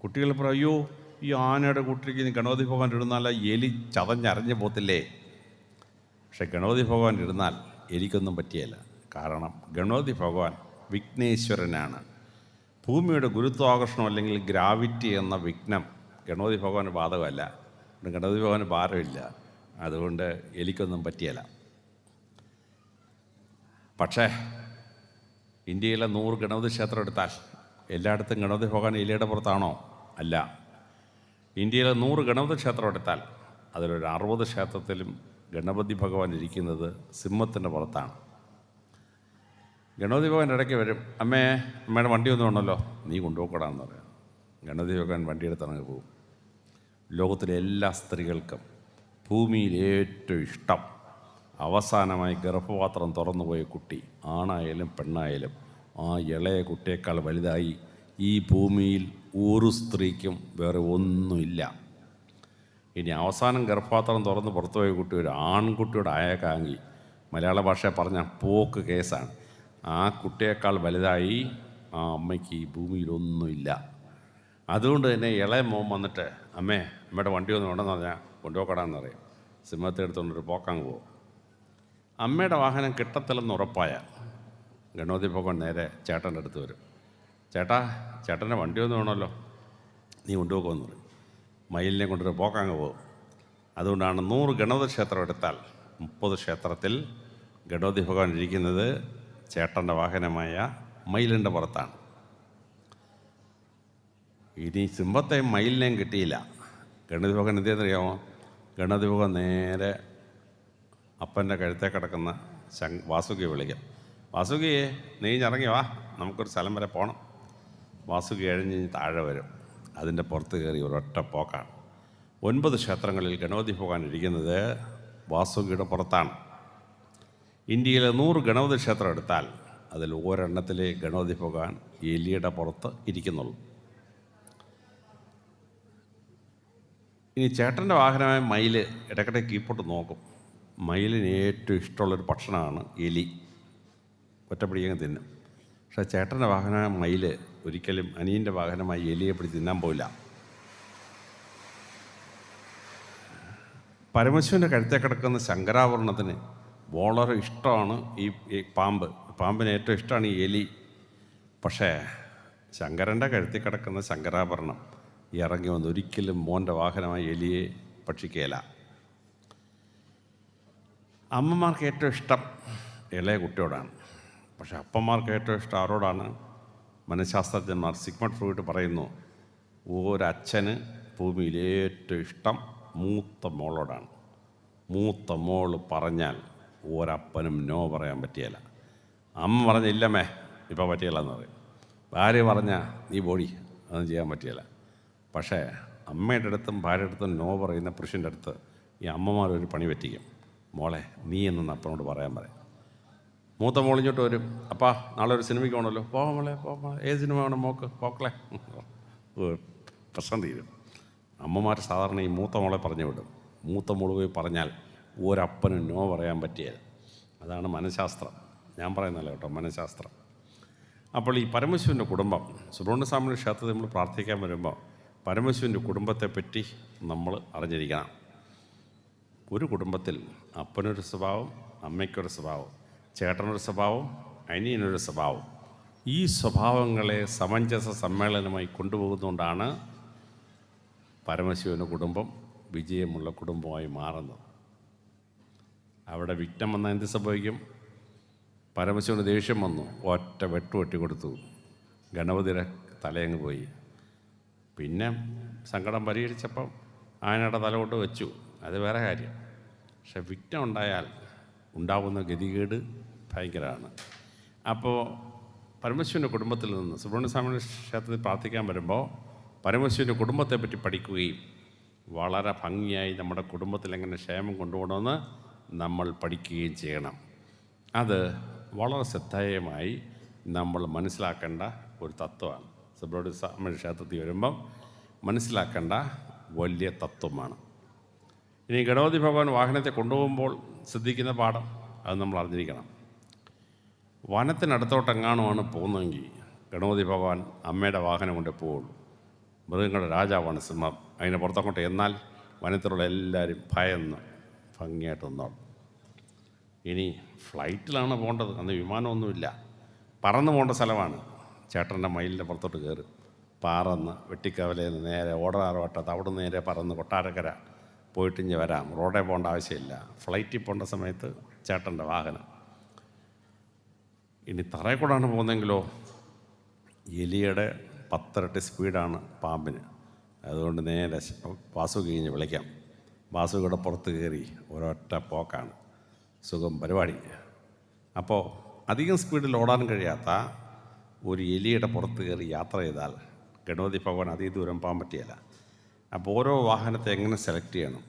കുട്ടികൾ പറയും, അയ്യോ ഈ ആനയുടെ കൂട്ടിലേക്ക് നീ ഗണപതി ഭഗവാൻ ഇരുന്നാൽ എലി ചതഞ്ഞരഞ്ഞു പോത്തില്ലേ? പക്ഷെ ഗണപതി ഭഗവാൻ ഇരുന്നാൽ എലിക്കൊന്നും പറ്റിയല്ല. കാരണം ഗണപതി ഭഗവാൻ വിഘ്നേശ്വരനാണ്. ഭൂമിയുടെ ഗുരുത്വാകർഷണം അല്ലെങ്കിൽ ഗ്രാവിറ്റി എന്ന വിഘ്നം ഗണപതി ഭഗവാന് ബാധകമല്ല. ഗണപതി ഭഗവാന് ഭാരമില്ല. അതുകൊണ്ട് എലിക്കൊന്നും പറ്റിയല്ല. പക്ഷേ ഇന്ത്യയിലെ 100 ഗണപതി ക്ഷേത്രം എടുത്താൽ എല്ലായിടത്തും ഗണപതി ഭഗവാൻ എലിയുടെ പുറത്താണോ? അല്ല. ഇന്ത്യയിലെ 100 ഗണപതി ക്ഷേത്രം എടുത്താൽ അതിലൊരു 60 ക്ഷേത്രത്തിലും ഗണപതി ഭഗവാൻ ഇരിക്കുന്നത് സിംഹത്തിൻ്റെ പുറത്താണ്. ഗണപതി ഭഗവാൻ ഇടയ്ക്ക് വരും, അമ്മയുടെ വണ്ടി ഒന്നും ഉണ്ടല്ലോ, നീ കൊണ്ടുപോക്കടാന്ന് പറയാം. ഗണപതി ഭഗവാൻ വണ്ടിയെടുത്തങ്ങ് പോകും. ലോകത്തിലെ എല്ലാ സ്ത്രീകൾക്കും ഭൂമിയിൽ ഏറ്റവും ഇഷ്ടം അവസാനമായി ഗർഭപാത്രം തുറന്നുപോയ കുട്ടി, ആണായാലും പെണ്ണായാലും, ആ ഇളയ കുട്ടിയേക്കാൾ വലുതായി ഈ ഭൂമിയിൽ ഒരു സ്ത്രീക്കും വേറെ ഒന്നുമില്ല. ഇനി അവസാനം ഗർഭപാത്രം തുറന്ന് പുറത്തുപോയ കുട്ടി ഒരു ആൺകുട്ടിയുടെ അയക്കാങ്കി മലയാള ഭാഷ പറഞ്ഞാൽ പോക്ക് കേസാണ്. ആ കുട്ടിയേക്കാൾ വലുതായി ആ അമ്മയ്ക്ക് ഈ ഭൂമിയിലൊന്നുമില്ല. അതുകൊണ്ട് തന്നെ ഇളയ മോൻ വന്നിട്ട് അമ്മയുടെ വണ്ടി ഒന്നും ഉണ്ടെന്ന് പറഞ്ഞാൽ കൊണ്ടുപോക്കടാന്ന് പറയും. സിംഹത്തെ എടുത്തുകൊണ്ടൊരു പോക്കങ്ങ് പോകും. അമ്മയുടെ വാഹനം കിട്ടത്തില്ലെന്ന് ഉറപ്പായ ഗണപതി ഭഗവാൻ നേരെ ചേട്ടൻ്റെ അടുത്ത് വരും. ചേട്ടൻ്റെ വണ്ടി ഒന്നും വേണമല്ലോ, നീ കൊണ്ടുപോക്കുമെന്ന് പറയും. മയിലിനെ കൊണ്ടൊരു പോക്കങ്ങ് പോകും. അതുകൊണ്ടാണ് 100 ഗണപതി ക്ഷേത്രം എടുത്താൽ 30 ക്ഷേത്രത്തിൽ ഗണപതി ഭഗവാൻ ഇരിക്കുന്നത് ചേട്ടൻ്റെ വാഹനമായ മയിലിൻ്റെ പുറത്താണ്. ഇനി സിംഹത്തെയും മയിലിനെയും കിട്ടിയില്ല. ഗണപതി ഭഗവാൻ എന്തെന്നറിയാമോ? ഗണപതി ഭഗവാൻ നേരെ അപ്പൻ്റെ കഴുത്തേ കിടക്കുന്ന വാസുകിയെ വിളിക്കും. വാസുകിയെ, നീ ഇറങ്ങി വാ, നമുക്കൊരു സ്ഥലം വരെ പോകണം. വാസുകി എഴഞ്ഞ് താഴെ വരും. അതിൻ്റെ പുറത്ത് കയറി ഒരൊറ്റ പോക്കാണ്. 9 ക്ഷേത്രങ്ങളിൽ ഗണപതി ഭഗവാൻ ഇരിക്കുന്നത് വാസുകിയുടെ പുറത്താണ്. ഇന്ത്യയിലെ 100 ഗണപതി ക്ഷേത്രം എടുത്താൽ അതിൽ ഒരെണ്ണത്തിലെ ഗണപതി ഭഗവാൻ എലിയുടെ പുറത്ത് ഇരിക്കുന്നുള്ളൂ. ഇനി ചേട്ടൻ്റെ വാഹനമായ മയിൽ ഇടയ്ക്കിടയ്ക്ക് കീപ്പോട്ട് നോക്കും. മയിലിന് ഏറ്റവും ഇഷ്ടമുള്ളൊരു ഭക്ഷണമാണ് എലി. ഒറ്റപ്പിടിയങ്ങ് തിന്നും. പക്ഷേ ചേട്ടൻ്റെ വാഹനമായ മയിൽ ഒരിക്കലും അനിയൻ്റെ വാഹനമായി എലിയെ പിടിച്ച് തിന്നാൻ പോയില്ല. പരമശിവൻ്റെ കഴുത്തേ കിടക്കുന്ന ശങ്കരാഭരണത്തിന് വളരെ ഇഷ്ടമാണ് ഈ പാമ്പിന് ഏറ്റവും ഇഷ്ടമാണ് ഈ എലി. പക്ഷേ ശങ്കരൻ്റെ കഴുത്തിൽ കിടക്കുന്ന ശങ്കരാഭരണം ഇറങ്ങി വന്ന് ഒരിക്കലും മോൻ്റെ വാഹനമായ എലിയെ ഭക്ഷിക്കുകയില്ല. അമ്മമാർക്ക് ഏറ്റവും ഇഷ്ടം ഇളയ കുട്ടിയോടാണ്. പക്ഷേ അപ്പന്മാർക്ക് ഏറ്റവും ഇഷ്ടം ആരോടാണ്? മനഃശാസ്ത്രജ്ഞന്മാർ സിഗ്മണ്ട് ഫ്രോയിഡ് പറയുന്നു, ഒരച്ഛന് ഭൂമിയിൽ ഏറ്റവും ഇഷ്ടം മൂത്ത മോളോടാണ്. മൂത്ത മോൾ പറഞ്ഞാൽ ഒരപ്പനും നോ പറയാൻ പറ്റിയല്ല. അമ്മ പറഞ്ഞില്ലമ്മേ ഇപ്പോൾ പറ്റിയല്ലെന്ന് പറയും. ഭാര്യ പറഞ്ഞാൽ നീ ബോഡി അതൊന്നും ചെയ്യാൻ പറ്റിയല്ല. പക്ഷേ അമ്മയുടെ അടുത്തും ഭാര്യയുടെ അടുത്തും നോ പറയുന്ന പുരുഷൻ്റെ അടുത്ത് ഈ അമ്മമാരൊരു പണി പറ്റിക്കും. മോളെ നീ എന്നൊന്ന് അപ്പനോട് പറയാൻ പറയും. മൂത്ത മോളിഞ്ഞോട്ട് വരും, അപ്പാ നാളെ ഒരു സിനിമയ്ക്ക് പോകണമല്ലോ, പോകാം മോളെ ഏത് സിനിമ വേണം മോക്ക് പോക്കളെ, പ്രശ്നം തീരും. അമ്മമാർ സാധാരണ ഈ മൂത്ത മോളെ പറഞ്ഞു വിടും. മൂത്ത മോള് പോയി പറഞ്ഞാൽ ഒരപ്പനും നോ പറയാൻ പറ്റിയത്. അതാണ് മനഃശാസ്ത്രം. ഞാൻ പറയുന്നല്ലോ കേട്ടോ, മനഃശാസ്ത്രം. അപ്പോൾ ഈ പരമശിവൻ്റെ കുടുംബം, സുബ്രഹ്മണ്യ ക്ഷേത്രത്തിൽ നമ്മൾ പ്രാർത്ഥിക്കാൻ വരുമ്പോൾ പരമശിവൻ്റെ കുടുംബത്തെപ്പറ്റി നമ്മൾ അറിഞ്ഞിരിക്കണം. ഒരു കുടുംബത്തിൽ അപ്പനൊരു സ്വഭാവം, അമ്മയ്ക്കൊരു സ്വഭാവം, ചേട്ടനൊരു സ്വഭാവം, അനിയനൊരു സ്വഭാവം. ഈ സ്വഭാവങ്ങളെ സമഞ്ജസ സമ്മേളനമായി കൊണ്ടുപോകുന്നതുകൊണ്ടാണ് പരമശിവൻ്റെ കുടുംബം വിജയമുള്ള കുടുംബമായി മാറുന്നത്. അവിടെ വിഘ്നം വന്നാൽ എന്ത് സംഭവിക്കും? പരമശിവന് ദേഷ്യം വന്നു, ഒറ്റ വെട്ടുവെട്ടി കൊടുത്തു, ഗണപതിയുടെ തലയങ്ങ് പോയി. പിന്നെ സങ്കടം പരിഹരിച്ചപ്പം ആനയുടെ തല കൊണ്ട് വെച്ചു, അത് വേറെ കാര്യം. പക്ഷെ വിഘ്നം ഉണ്ടായാൽ ഉണ്ടാകുന്ന ഗതികേട് ഭയങ്കരമാണ്. അപ്പോൾ പരമശിവൻ്റെ കുടുംബത്തിൽ നിന്ന് സുബ്രഹ്മണ്യ ക്ഷേത്രത്തിൽ പ്രാർത്ഥിക്കാൻ വരുമ്പോൾ പരമശിവൻ്റെ കുടുംബത്തെപ്പറ്റി പഠിക്കുകയും വളരെ ഭംഗിയായി നമ്മുടെ കുടുംബത്തിൽ എങ്ങനെ ക്ഷേമം കൊണ്ടുപോകണമെന്ന് നമ്മൾ പഠിക്കുകയും ചെയ്യണം. അത് വളരെ ശ്രദ്ധേയമായി നമ്മൾ മനസ്സിലാക്കേണ്ട ഒരു തത്വമാണ്. സുബ്രഹ്മണ്യ ക്ഷേത്രത്തിൽ വരുമ്പം മനസ്സിലാക്കേണ്ട വലിയ തത്വമാണ്. ഇനി ഗണപതി ഭഗവാൻ വാഹനത്തെ കൊണ്ടുപോകുമ്പോൾ ശ്രദ്ധിക്കുന്ന പാഠം അത് നമ്മൾ അറിഞ്ഞിരിക്കണം. വനത്തിനടുത്തോട്ടെങ്ങാനുമാണ് പോകുന്നതെങ്കിൽ ഗണപതി ഭഗവാൻ അമ്മയുടെ വാഹനം കൊണ്ടേ പോവുള്ളൂ. മൃഗങ്ങളുടെ രാജാവാണ് സിംഹം. അതിനെ പുറത്തങ്ങോട്ട് എന്നാൽ വനത്തിലുള്ള എല്ലാവരും ഭയന്ന് ഭംഗിയായിട്ട് നിന്നോളും. ഇനി ഫ്ലൈറ്റിലാണ് പോകേണ്ടത്, അന്ന് വിമാനമൊന്നുമില്ല, പറന്ന് പോകേണ്ട സ്ഥലമാണ്. ചേട്ടൻ്റെ മയിലിൻ്റെ പുറത്തോട്ട് കയറി പറന്ന് വെട്ടിക്കവലയിൽ നിന്ന് നേരെ ഓടാറുവട്ടത്ത് അവിടെ നിന്ന് നേരെ പറന്ന് കൊട്ടാരക്കര പോയിട്ടിഞ്ഞ് വരാം. റോഡേ പോകേണ്ട ആവശ്യമില്ല. ഫ്ലൈറ്റിൽ പോകേണ്ട സമയത്ത് ചേട്ടൻ്റെ വാഹനം. ഇനി തറയിൽ കൂടാണ് പോകുന്നതെങ്കിലോ എലിയുടെ 10 ഇരട്ടി സ്പീഡാണ് പാമ്പിന്. അതുകൊണ്ട് നേരെ വാസു കഴിഞ്ഞ് വിളിക്കാം. വാസുകൂടെ പുറത്ത് കയറി ഒരൊറ്റ പോക്കാണ്, സുഖം പരിപാടി. അപ്പോൾ അധികം സ്പീഡിൽ ഓടാൻ കഴിയാത്ത ഒരു എലിയുടെ പുറത്ത് കയറി യാത്ര ചെയ്താൽ ഗണപതി ഭഗവാൻ അധികം ദൂരം പോകാൻ പറ്റിയല്ല. അപ്പോൾ ഓരോ വാഹനത്തെ എങ്ങനെ സെലക്ട് ചെയ്യണം,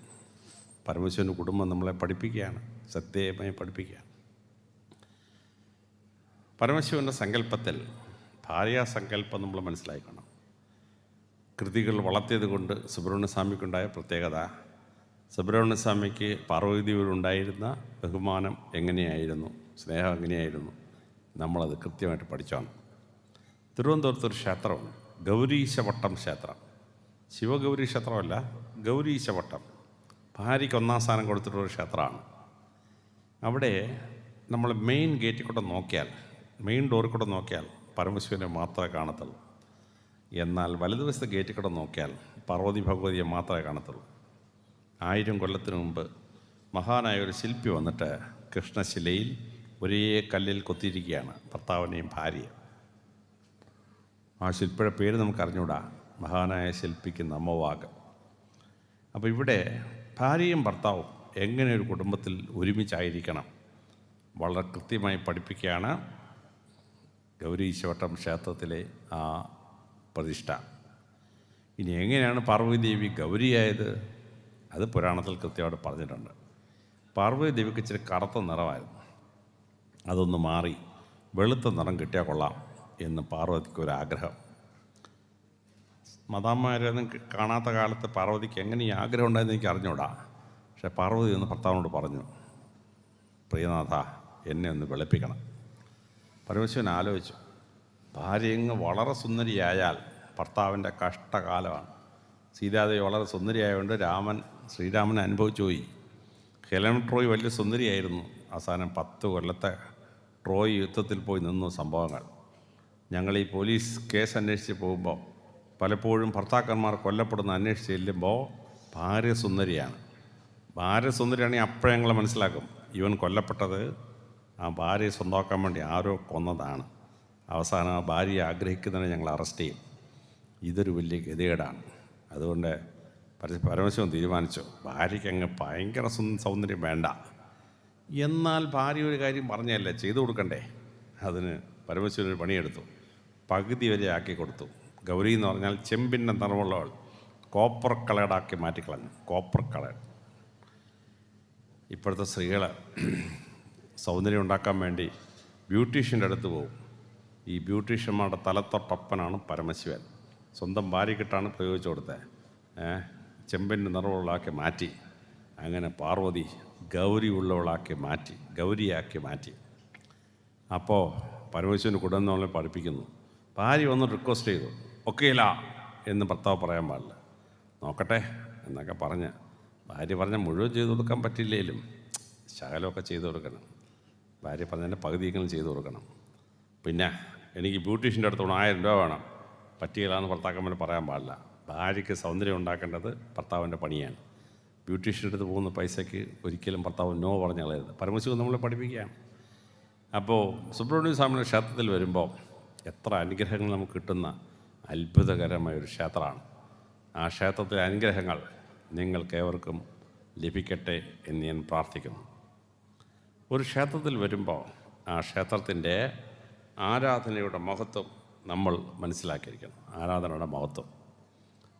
പരമശിവൻ്റെ കുടുംബം നമ്മളെ പഠിപ്പിക്കുകയാണ്, സത്യമായി പഠിപ്പിക്കുകയാണ്. പരമശിവൻ്റെ സങ്കല്പത്തിൽ ഭാര്യാസങ്കല്പം നമ്മൾ മനസ്സിലാക്കണം. കൃതികൾ വളർത്തിയത് കൊണ്ട് സുബ്രഹ്മണ്യസ്വാമിക്കുണ്ടായ പ്രത്യേകത, സുബ്രഹ്മണ്യസ്വാമിക്ക് പാർവതീദേവിയോടുണ്ടായിരുന്ന ബഹുമാനം എങ്ങനെയായിരുന്നു, സ്നേഹം എങ്ങനെയായിരുന്നു, നമ്മളത് കൃത്യമായിട്ട് പഠിച്ചാണ്. തിരുവനന്തപുരത്തൊരു ക്ഷേത്രമുണ്ട്, ഗൗരീശവട്ടം ക്ഷേത്രം. ശിവഗൗരി ക്ഷേത്രമല്ല, ഗൗരീശവട്ടം. ഭാര്യയ്ക്ക് 1-ാം സ്ഥാനം കൊടുത്തിട്ടുള്ളൊരു ക്ഷേത്രമാണ്. അവിടെ നമ്മൾ മെയിൻ ഗേറ്റിൽ കൂടെ നോക്കിയാൽ, മെയിൻ ഡോറിൽ കൂടെ നോക്കിയാൽ പരമശിവനെ മാത്രമേ കാണത്തുള്ളൂ. എന്നാൽ വലതുവശത്തെ ഗേറ്റിൽ കൂടെ നോക്കിയാൽ പാർവതി ഭഗവതിയെ മാത്രമേ കാണത്തുള്ളൂ. 1000 കൊല്ലത്തിന് മുമ്പ് മഹാനായ ഒരു ശില്പി വന്നിട്ട് കൃഷ്ണശിലയിൽ ഒരേ കല്ലിൽ കൊത്തിയിരിക്കുകയാണ് ഭർത്താവിനെയും ഭാര്യയും. ആ ശില്പിയുടെ പേര് നമുക്ക് അറിഞ്ഞൂടാ, മഹാനായ ശില്പിക്ക് നമോവാകം. അപ്പോൾ ഇവിടെ ഭാര്യയും ഭർത്താവും എങ്ങനെ ഒരു കുടുംബത്തിൽ ഒരുമിച്ചായിരിക്കണം വളരെ കൃത്യമായി പഠിപ്പിക്കുകയാണ് ഗൗരീശവട്ടം ക്ഷേത്രത്തിലെ ആ പ്രതിഷ്ഠ. ഇനി എങ്ങനെയാണ് പാർവതീദേവി ഗൗരിയായത്, അത് പുരാണത്തിൽ കൃത്യമായിട്ട് പറഞ്ഞിട്ടുണ്ട്. പാർവതീദേവിക്ക് ഇച്ചിരി കറുത്ത നിറമായിരുന്നു, അതൊന്ന് മാറി വെളുത്ത നിറം കിട്ടിയാൽ കൊള്ളാം എന്ന് പാർവതിക്ക് ഒരാഗ്രഹം. മദാമ്മമാരൊന്നും കാണാത്ത കാലത്ത് പാർവതിക്ക് എങ്ങനെ ഈ ആഗ്രഹം ഉണ്ടായെന്ന് എനിക്ക് അറിഞ്ഞൂടാ. പക്ഷേ പാർവതി ഒന്ന് ഭർത്താവിനോട് പറഞ്ഞു, പ്രിയനാഥ എന്നെ ഒന്ന് വെളുപ്പിക്കണം. പരമശിവൻ ആലോചിച്ചു, ഭാര്യയങ്ങ് വളരെ സുന്ദരിയായാൽ ഭർത്താവിൻ്റെ കഷ്ടകാലമാണ്. സീതാദേവി വളരെ സുന്ദരിയായതുകൊണ്ട് ശ്രീരാമൻ അനുഭവിച്ചു പോയി. ഹെലൻ ട്രോയ് വലിയ സുന്ദരിയായിരുന്നു. അവസാനം 10 കൊല്ലത്തെ ട്രോയ് യുദ്ധത്തിൽ പോയി നിന്നു സംഭവങ്ങൾ. ഞങ്ങൾ ഈ പോലീസ് കേസ് അന്വേഷിച്ച് പോകുമ്പോൾ പലപ്പോഴും ഭർത്താക്കന്മാർ കൊല്ലപ്പെടുന്ന അന്വേഷിച്ച് ചെല്ലുമ്പോൾ ഭാര്യ സുന്ദരിയാണ്. ഭാര്യ സുന്ദരിയാണെങ്കിൽ അപ്പോഴേ ഞങ്ങൾ മനസ്സിലാക്കും ഇവൻ കൊല്ലപ്പെട്ടത് ആ ഭാര്യയെ സ്വന്തമാക്കാൻ വേണ്ടി ആരോ കൊന്നതാണ്. അവസാനം ആ ഭാര്യയെ ആഗ്രഹിക്കുന്നതിനെ ഞങ്ങൾ അറസ്റ്റ് ചെയ്യും. ഇതൊരു വലിയ ഗതികേടാണ്. അതുകൊണ്ട് പരമശിവൻ തീരുമാനിച്ചു, ഭാര്യയ്ക്ക് അങ്ങ് ഭയങ്കര സൗന്ദര്യം വേണ്ട. എന്നാൽ ഭാര്യ ഒരു കാര്യം പറഞ്ഞല്ലേ, ചെയ്തു കൊടുക്കണ്ടേ. അതിന് പരമശിവനൊരു പണിയെടുത്തു, പകുതി വരെ ആക്കി കൊടുത്തു. ഗൗരി എന്ന് പറഞ്ഞാൽ ചെമ്പിൻ്റെ നിറമുള്ളവൾ, കോപ്പർ കളേഡാക്കി മാറ്റിക്കളഞ്ഞു. Copper coloured. ഇപ്പോഴത്തെ സ്ത്രീകൾ സൗന്ദര്യം ഉണ്ടാക്കാൻ വേണ്ടി ബ്യൂട്ടീഷ്യൻ്റെ അടുത്ത് പോകും. ഈ ബ്യൂട്ടീഷ്യന്മാരുടെ തലത്തൊട്ടപ്പനാണ് പരമശിവൻ. സ്വന്തം ഭാര്യക്കിട്ടാണ് പ്രയോഗിച്ചു കൊടുത്തത്. ചെമ്പിൻ്റെ നിറമുള്ളവളാക്കി മാറ്റി. അങ്ങനെ പാർവതി ഗൗരി ഉള്ളവളാക്കി മാറ്റി, ഗൗരിയാക്കി മാറ്റി. അപ്പോൾ പരമശിവന് കുടുംബങ്ങളെ പഠിപ്പിക്കുന്നു. ഭാര്യ ഒന്ന് റിക്വസ്റ്റ് ചെയ്തു, ഒക്കെയില്ല എന്ന് ഭർത്താവ് പറയാൻ പാടില്ല. നോക്കട്ടെ എന്നൊക്കെ പറഞ്ഞ് ഭാര്യ പറഞ്ഞ മുഴുവൻ ചെയ്തു കൊടുക്കാൻ പറ്റില്ലേലും ശകലമൊക്കെ ചെയ്തു കൊടുക്കണം. ഭാര്യ പറഞ്ഞതിൻ്റെ പകുതിയെങ്കിലും ചെയ്തു കൊടുക്കണം. പിന്നെ എനിക്ക് ബ്യൂട്ടീഷ്യൻ്റെ അടുത്ത് 1000 രൂപ വേണം, പറ്റിയില്ലാന്ന് ഭർത്താക്കന്മാർ പറയാൻ പാടില്ല. ഭാര്യയ്ക്ക് സൗന്ദര്യം ഉണ്ടാക്കേണ്ടത് ഭർത്താവിൻ്റെ പണിയാണ്. ബ്യൂട്ടീഷ്യൻ്റെ അടുത്ത് പോകുന്ന പൈസയ്ക്ക് ഒരിക്കലും ഭർത്താവ് നോ പറഞ്ഞ് കളയരുത്. പരമശിവൻ നമ്മളെ പഠിപ്പിക്കുകയാണ്. അപ്പോൾ സുബ്രഹ്മണ്യ സ്വാമിയുടെ ക്ഷേത്രത്തിൽ വരുമ്പോൾ എത്ര അനുഗ്രഹങ്ങൾ നമുക്ക് കിട്ടുന്ന അത്ഭുതകരമായൊരു ക്ഷേത്രമാണ്. ആ ക്ഷേത്രത്തിലെ അനുഗ്രഹങ്ങൾ നിങ്ങൾക്കേവർക്കും ലഭിക്കട്ടെ എന്ന് ഞാൻ പ്രാർത്ഥിക്കുന്നു. ഒരു ക്ഷേത്രത്തിൽ വരുമ്പോൾ ആ ക്ഷേത്രത്തിൻ്റെ ആരാധനയുടെ മഹത്വം നമ്മൾ മനസ്സിലാക്കിയിരിക്കണം. ആരാധനയുടെ മഹത്വം.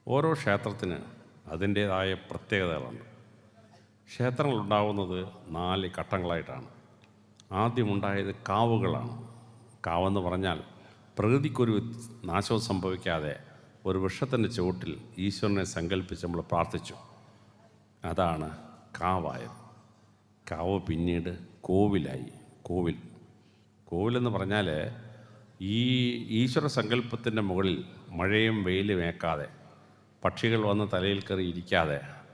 ഓരോ ക്ഷേത്രത്തിന് അതിൻ്റേതായ പ്രത്യേകതകളുണ്ട്. ക്ഷേത്രങ്ങൾ ഉണ്ടാകുന്നത് 4 ഘട്ടങ്ങളായിട്ടാണ്. ആദ്യമുണ്ടായത് കാവുകളാണ്. കാവെന്ന് പറഞ്ഞാൽ പ്രകൃതിക്കൊരു നാശവും സംഭവിക്കാതെ ഒരു വൃക്ഷത്തിൻ്റെ ചുവട്ടിൽ ഈശ്വരനെ സങ്കല്പിച്ച് നമ്മൾ പ്രാർത്ഥിച്ചു. അതാണ് കാവായത്. കാവ് പിന്നീട് കോവിലായി. കോവിലെന്ന് പറഞ്ഞാൽ ഈ ഈശ്വര സങ്കല്പത്തിൻ്റെ മുകളിൽ മഴയും വെയിലും ഏക്കാതെ പക്ഷികൾ വന്ന് തലയിൽ കയറി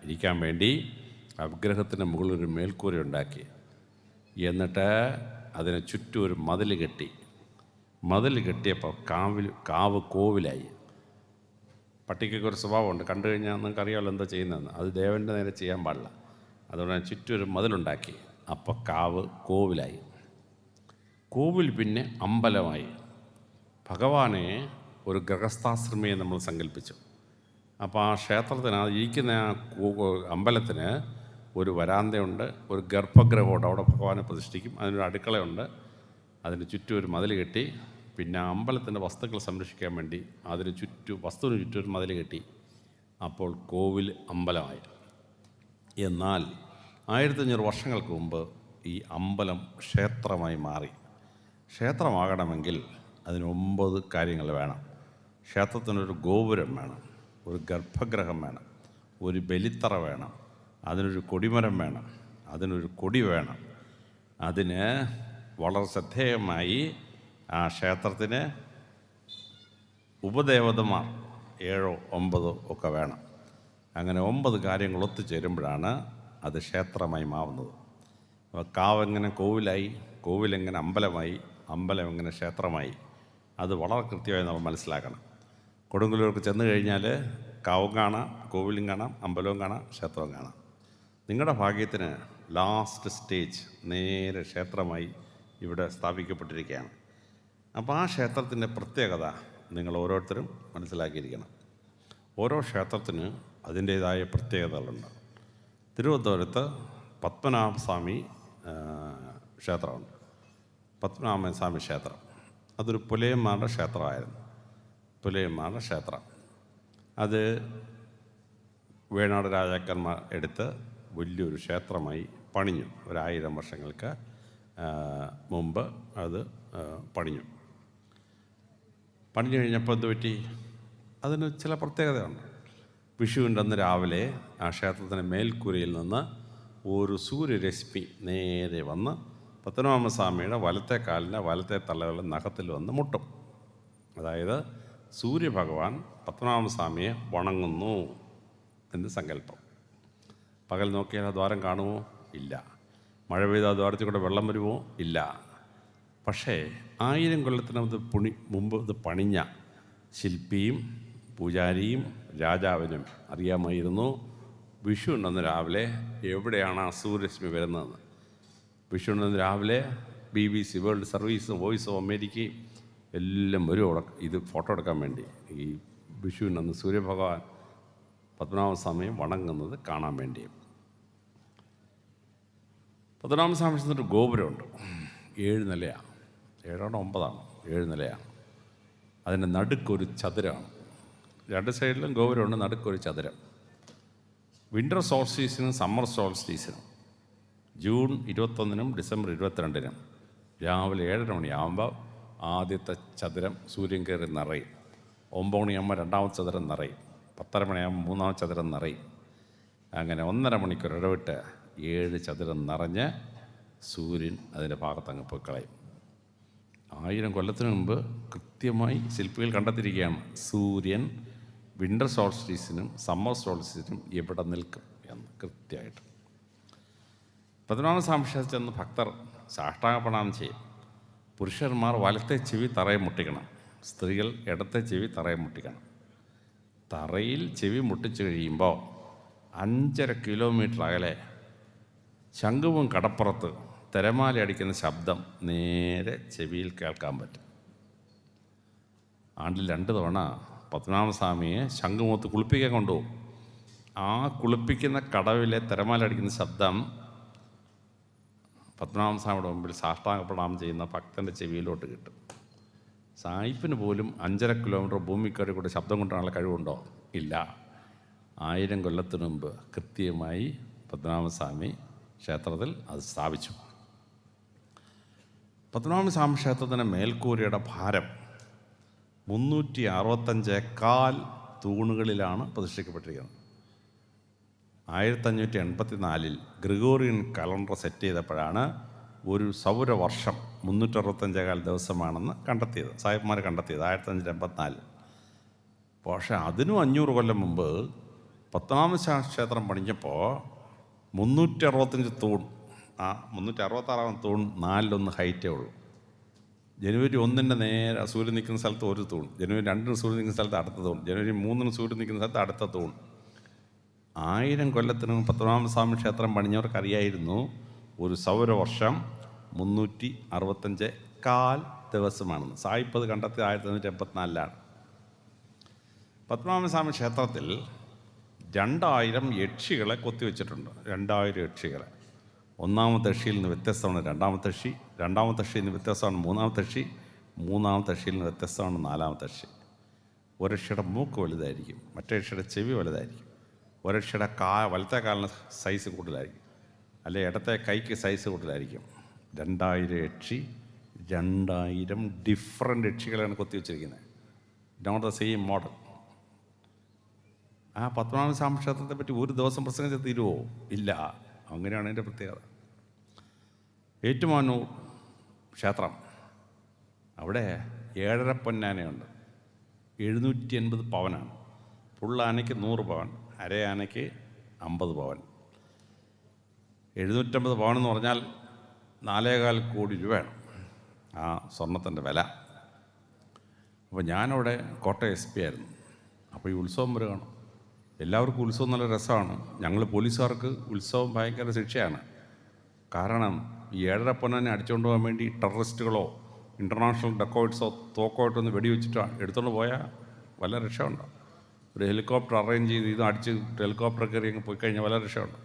ഇരിക്കാൻ വേണ്ടി ആ വിഗ്രഹത്തിന് മുകളിൽ ഒരു മേൽക്കൂര ഉണ്ടാക്കി. എന്നിട്ട് അതിന് ചുറ്റും ഒരു മതിൽ കെട്ടി. മതിൽ കെട്ടിയപ്പോൾ കാവ് കോവിലായി. പട്ടിക്കൊക്കെ ഒരു സ്വഭാവമുണ്ട്, കണ്ടു കഴിഞ്ഞാൽ നിങ്ങൾക്ക് അറിയാമല്ലോ എന്താ ചെയ്യുന്നതെന്ന്. അത് ദേവൻ്റെ നേരെ ചെയ്യാൻ പാടില്ല. അതുകൊണ്ട് ചുറ്റും ഒരു മതിലുണ്ടാക്കി. അപ്പോൾ കാവ് കോവിലായി. കോവിൽ പിന്നെ അമ്പലമായി. ഭഗവാനെ ഒരു ഗൃഹസ്ഥാശ്രമിയെ നമ്മൾ സങ്കല്പിച്ചു. അപ്പോൾ ആ ക്ഷേത്രത്തിന് ഇരിക്കുന്ന ആ അമ്പലത്തിന് ഒരു വരാന്തയുണ്ട്, ഒരു ഗർഭഗൃഹമുണ്ട്. അവിടെ ഭഗവാനെ പ്രതിഷ്ഠിക്കും. അതിനൊരു അടുക്കളയുണ്ട്. അതിന് ചുറ്റും ഒരു മതിൽ കെട്ടി. പിന്നെ അമ്പലത്തിൻ്റെ വസ്തുക്കൾ സംരക്ഷിക്കാൻ വേണ്ടി വസ്തുവിന് ചുറ്റും ഒരു മതിൽ കെട്ടി. അപ്പോൾ കോവിൽ അമ്പലമായി. എന്നാൽ 1500 വർഷങ്ങൾക്ക് മുമ്പ് ഈ അമ്പലം ക്ഷേത്രമായി മാറി. ക്ഷേത്രമാകണമെങ്കിൽ അതിന് 9 കാര്യങ്ങൾ വേണം. ക്ഷേത്രത്തിനൊരു ഗോപുരം വേണം, ഒരു ഗർഭഗൃഹം വേണം, ഒരു ബലിത്തറ വേണം, അതിനൊരു കൊടിമരം വേണം, അതിനൊരു കൊടി വേണം. അതിന് വളരെ ശ്രദ്ധേയമായി ആ ക്ഷേത്രത്തിന് ഉപദേവതമാർ 7 9 ഒക്കെ വേണം. അങ്ങനെ 9 കാര്യങ്ങൾ ഒത്തുചേരുമ്പോഴാണ് അത് ക്ഷേത്രമായി മാറുന്നത്. അപ്പോൾ കാവെങ്ങനെ കോവിലായി, കോവിലെങ്ങനെ അമ്പലമായി, അമ്പലം എങ്ങനെ ക്ഷേത്രമായി, അത് വളരെ കൃത്യമായി നമ്മൾ മനസ്സിലാക്കണം. കൊടുങ്ങല്ലൂർക്ക് ചെന്ന് കഴിഞ്ഞാൽ കാവും കാണാം, കോവിലും കാണാം, അമ്പലവും കാണാം, ക്ഷേത്രവും കാണാം. നിങ്ങളുടെ ഭാഗ്യത്തിന് ലാസ്റ്റ് സ്റ്റേജ് നേരെ ക്ഷേത്രമായി ഇവിടെ സ്ഥാപിക്കപ്പെട്ടിരിക്കുകയാണ്. അപ്പോൾ ആ ക്ഷേത്രത്തിൻ്റെ പ്രത്യേകത നിങ്ങൾ ഓരോരുത്തരും മനസ്സിലാക്കിയിരിക്കണം. ഓരോ ക്ഷേത്രത്തിന് അതിൻ്റേതായ പ്രത്യേകതകളുണ്ട്. തിരുവനന്തപുരത്ത് പത്മനാഭസ്വാമി ക്ഷേത്രമുണ്ട്. പത്മനാഭസ്വാമി ക്ഷേത്രം അതൊരു പുലയന്മാരുടെ ക്ഷേത്രമായിരുന്നു. പുലയന്മാരുടെ ക്ഷേത്രം അത് വേണാട് രാജാക്കന്മാർ എടുത്ത് വലിയൊരു ക്ഷേത്രമായി പണിഞ്ഞു. 1000 വർഷങ്ങൾക്ക് മുമ്പ് അത് പണിഞ്ഞു കഴിഞ്ഞപ്പോൾ എന്ത് പറ്റി? അതിന് ചില പ്രത്യേകതയുണ്ട്. വിഷുവിൻ്റെ അന്ന് രാവിലെ ആ ക്ഷേത്രത്തിൻ്റെ മേൽക്കൂരയിൽ നിന്ന് ഒരു സൂര്യരശ്മി നേരെ വന്ന് പത്മനാഭസ്വാമിയുടെ വലത്തെ കാലിൻ്റെ വലത്തെ തലകളുടെ നഖത്തിൽ വന്ന് മുട്ടും. അതായത് സൂര്യഭഗവാൻ പത്മനാഭസ്വാമിയെ വണങ്ങുന്നു എന്ന് സങ്കല്പം. പകൽ നോക്കിയാൽ ആ ദ്വാരം കാണുമോ? ഇല്ല. മഴ പെയ്ത ആ ദ്വാരത്തിൽ കൂടെ വെള്ളം വരുമോ? ഇല്ല. പക്ഷേ 1000 കൊല്ലത്തിന് മുമ്പ് ഇത് പണിഞ്ഞ ശില്പിയും പൂജാരിയും രാജാവിനും അറിയാമായിരുന്നു വിഷുവിൻ്റെ രാവിലെ എവിടെയാണ് ആ സൂര്യരശ്മി വരുന്നതെന്ന്. വിഷുവിൻ്റെ രാവിലെ BBC world service, voice of അമേരിക്കയും എല്ലാം വരും അവിടെ ഇത് ഫോട്ടോ എടുക്കാൻ വേണ്ടി. ഈ വിഷുവിനന്ന് സൂര്യഭഗവാൻ പത്മനാഭസ്വാമിയെ വണങ്ങുന്നത് കാണാൻ വേണ്ടിയും. പത്മനാഭസ്വാമി ക്ഷേത്രത്തിൽ ഗോപുരമുണ്ട്. 7 നിലയാണ്. 7 9 7 നിലയാണ്. അതിൻ്റെ നടുക്കൊരു ചതുരമാണ്. 2 സൈഡിലും ഗോപുരമുണ്ട്, നടുക്കൊരു ചതുരം. വിൻ്റർ സോൾസ്റ്റീസിനും സമ്മർ സോൾസ്റ്റീസിനും ജൂൺ 21 ഡിസംബർ 22 രാവിലെ 7:30 മണിയാകുമ്പോൾ ആദ്യത്തെ ചതുരം സൂര്യൻ കയറി നിറയും. 9 മണിയാകുമ്പോൾ രണ്ടാമത്തെ ചതുരം നിറയും. 10:30 മണിയാകുമ്പോൾ മൂന്നാമത്തെ ചതുരം നിറയും. അങ്ങനെ 1.5 മണിക്കൂർ ഇടവിട്ട് 7 ചതുരം നിറഞ്ഞ് സൂര്യൻ അതിൻ്റെ ഭാഗത്തങ്ങ് പോയി കളയും. 1000 കൊല്ലത്തിന് മുമ്പ് കൃത്യമായി ശില്പികൾ കണ്ടെത്തിയിരിക്കുകയാണ് സൂര്യൻ വിൻ്റർ സോൾസ്റ്റീസിനും സമ്മർ സോൾസ്റ്റീസിനും എവിടെ നിൽക്കും എന്ന് കൃത്യമായിട്ട്. പത്മനാഭസ്വാമി ക്ഷേത്രത്തിൽ ചെന്ന് ഭക്തർ സാഷ്ടാംഗ പ്രണാമം ചെയ്യും. പുരുഷന്മാർ വലത്തെ ചെവി തറയെ മുട്ടിക്കണം, സ്ത്രീകൾ ഇടത്തെ ചെവി തറയെ മുട്ടിക്കണം. തറയിൽ ചെവി മുട്ടിച്ച് കഴിയുമ്പോൾ 5.5 കിലോമീറ്റർ അകലെ ശംഖുവും കടപ്പുറത്ത് തിരമാല അടിക്കുന്ന ശബ്ദം നേരെ ചെവിയിൽ കേൾക്കാൻ പറ്റും. ആണ്ടിൽ 2 തവണ പത്മനാഭസ്വാമിയെ ശംഖുമുഖത്ത് കുളിപ്പിക്കാൻ കൊണ്ടുപോകും. ആ കുളിപ്പിക്കുന്ന കടവിലെ തിരമാല അടിക്കുന്ന ശബ്ദം പത്മനാഭസ്വാമിയുടെ മുമ്പിൽ സാഷ്ടാംഗ പ്രണാമം ചെയ്യുന്ന ഭക്തൻ്റെ ചെവിയിലോട്ട് കിട്ടും. സായിപ്പിന് പോലും 5.5 കിലോമീറ്റർ ഭൂമിക്കടി കൂടെ ശബ്ദം കൊണ്ടുള്ള കഴിവുണ്ടോ? ഇല്ല. 1000 കൊല്ലത്തിന് മുമ്പ് കൃത്യമായി പത്മനാഭസ്വാമി ക്ഷേത്രത്തിൽ അത് സ്ഥാപിച്ചു. പത്മനാഭസ്വാമി ക്ഷേത്രത്തിൻ്റെ മേൽക്കൂരയുടെ ഭാരം 365 തൂണുകളിലാണ് പ്രതിഷ്ഠിക്കപ്പെട്ടിരിക്കുന്നത്. 1584 ഗ്രിഗോറിയൻ കലണ്ടർ സെറ്റ് ചെയ്തപ്പോഴാണ് ഒരു സൗരവർഷം 365 ദിവസമാണെന്ന് കണ്ടെത്തിയത്. സാഹിബ്മാർ കണ്ടെത്തിയത് 1584. പക്ഷേ അതിനും 500 കൊല്ലം മുമ്പ് പത്മനാഭ ക്ഷേത്രം പണിഞ്ഞപ്പോൾ 365 തൂൺ, ആ 366 തൂൺ 4-1 ഹൈറ്റേ ഉള്ളൂ. ജനുവരി 1 നേരെ സൂര്യൻ നിൽക്കുന്ന സ്ഥലത്ത് ഒരു തൂൺ, ജനുവരി 2 സൂര്യൻ നിൽക്കുന്ന സ്ഥലത്ത് അടുത്ത തൂൺ, ജനുവരി 3 സൂര്യൻ നിൽക്കുന്ന സ്ഥലത്ത് അടുത്ത തൂൺ. 1000 കൊല്ലത്തിന് പത്മനാഭസ്വാമി ക്ഷേത്രം പണിഞ്ഞവർക്കറിയായിരുന്നു ഒരു സൗരവർഷം 365 ദിവസമാണെന്ന്. സായിപ്പ് അത് കണ്ടെത്തി 1984 പത്മനാഭസ്വാമി ക്ഷേത്രത്തിൽ 2000 യക്ഷികളെ കൊത്തിവെച്ചിട്ടുണ്ട്. 2000 യക്ഷികളെ. ഒന്നാമത്തെ യക്ഷിയിൽ നിന്ന് വ്യത്യസ്തമാണ് രണ്ടാമത്തെ യക്ഷി, രണ്ടാമത്തെ യക്ഷിയിൽ നിന്ന് വ്യത്യസ്തമാണ് മൂന്നാമത്തെ യക്ഷി, മൂന്നാമത്തെ യക്ഷിയിൽ നിന്ന് വ്യത്യസ്തമാണ് നാലാമത്തെ യക്ഷി. ഒരക്ഷയുടെ മൂക്ക് വലുതായിരിക്കും, മറ്റേ യക്ഷിയുടെ ചെവി വലുതായിരിക്കും, ഒരക്ഷയുടെ വലത്തെ കാലിന് സൈസ് കൂടുതലായിരിക്കും, അല്ലെ ഇടത്തെ കൈക്ക് സൈസ് കൂടുതലായിരിക്കും. 2000 യക്ഷി, 2000 ഡിഫറെൻ്റ് യക്ഷികളാണ് കൊത്തിവെച്ചിരിക്കുന്നത്. Not the same model. ആ പത്മനാഭസ്വാമി ക്ഷേത്രത്തെ പറ്റി ഒരു ദിവസം പ്രസംഗിച്ച് തീരുമോ? ഇല്ല. അങ്ങനെയാണ് എൻ്റെ പ്രത്യേകത. ഏറ്റുമാനൂർ ക്ഷേത്രം, അവിടെ 7.5 പൊന്നാനയുണ്ട്. 780 പവനാണ്. പുള്ളാനയ്ക്ക് 100 പവൻ, അരയാനയ്ക്ക് 50 പവൻ. 750 പവൻ എന്ന് പറഞ്ഞാൽ 4.25 കോടി രൂപയാണ് ആ സ്വർണത്തിൻ്റെ വില. അപ്പോൾ ഞാനവിടെ കോട്ടയം SP ആയിരുന്നു. അപ്പോൾ ഈ ഉത്സവം വരികയാണ്. എല്ലാവർക്കും ഉത്സവം നല്ല രസമാണ്. ഞങ്ങൾ പോലീസുകാർക്ക് ഉത്സവം ഭയങ്കര ശിക്ഷയാണ്. കാരണം ഈ 7.5 പൊന്നാനെ അടിച്ചുകൊണ്ട് പോകാൻ വേണ്ടി ടെററിസ്റ്റുകളോ ഇൻ്റർനാഷണൽ ഡെക്കോയിറ്റ്സോ തോക്കോയിട്ടൊന്ന് വെടിവെച്ചിട്ടോ എടുത്തുകൊണ്ട് പോയാൽ വല്ല രക്ഷയുണ്ടോ? ഒരു ഹെലികോപ്റ്റർ അറേഞ്ച് ചെയ്ത് ഇത് അടിച്ച് ഹെലികോപ്റ്റർ കയറി അങ്ങ് പോയി കഴിഞ്ഞാൽ വല്ല രക്ഷയുണ്ടോ?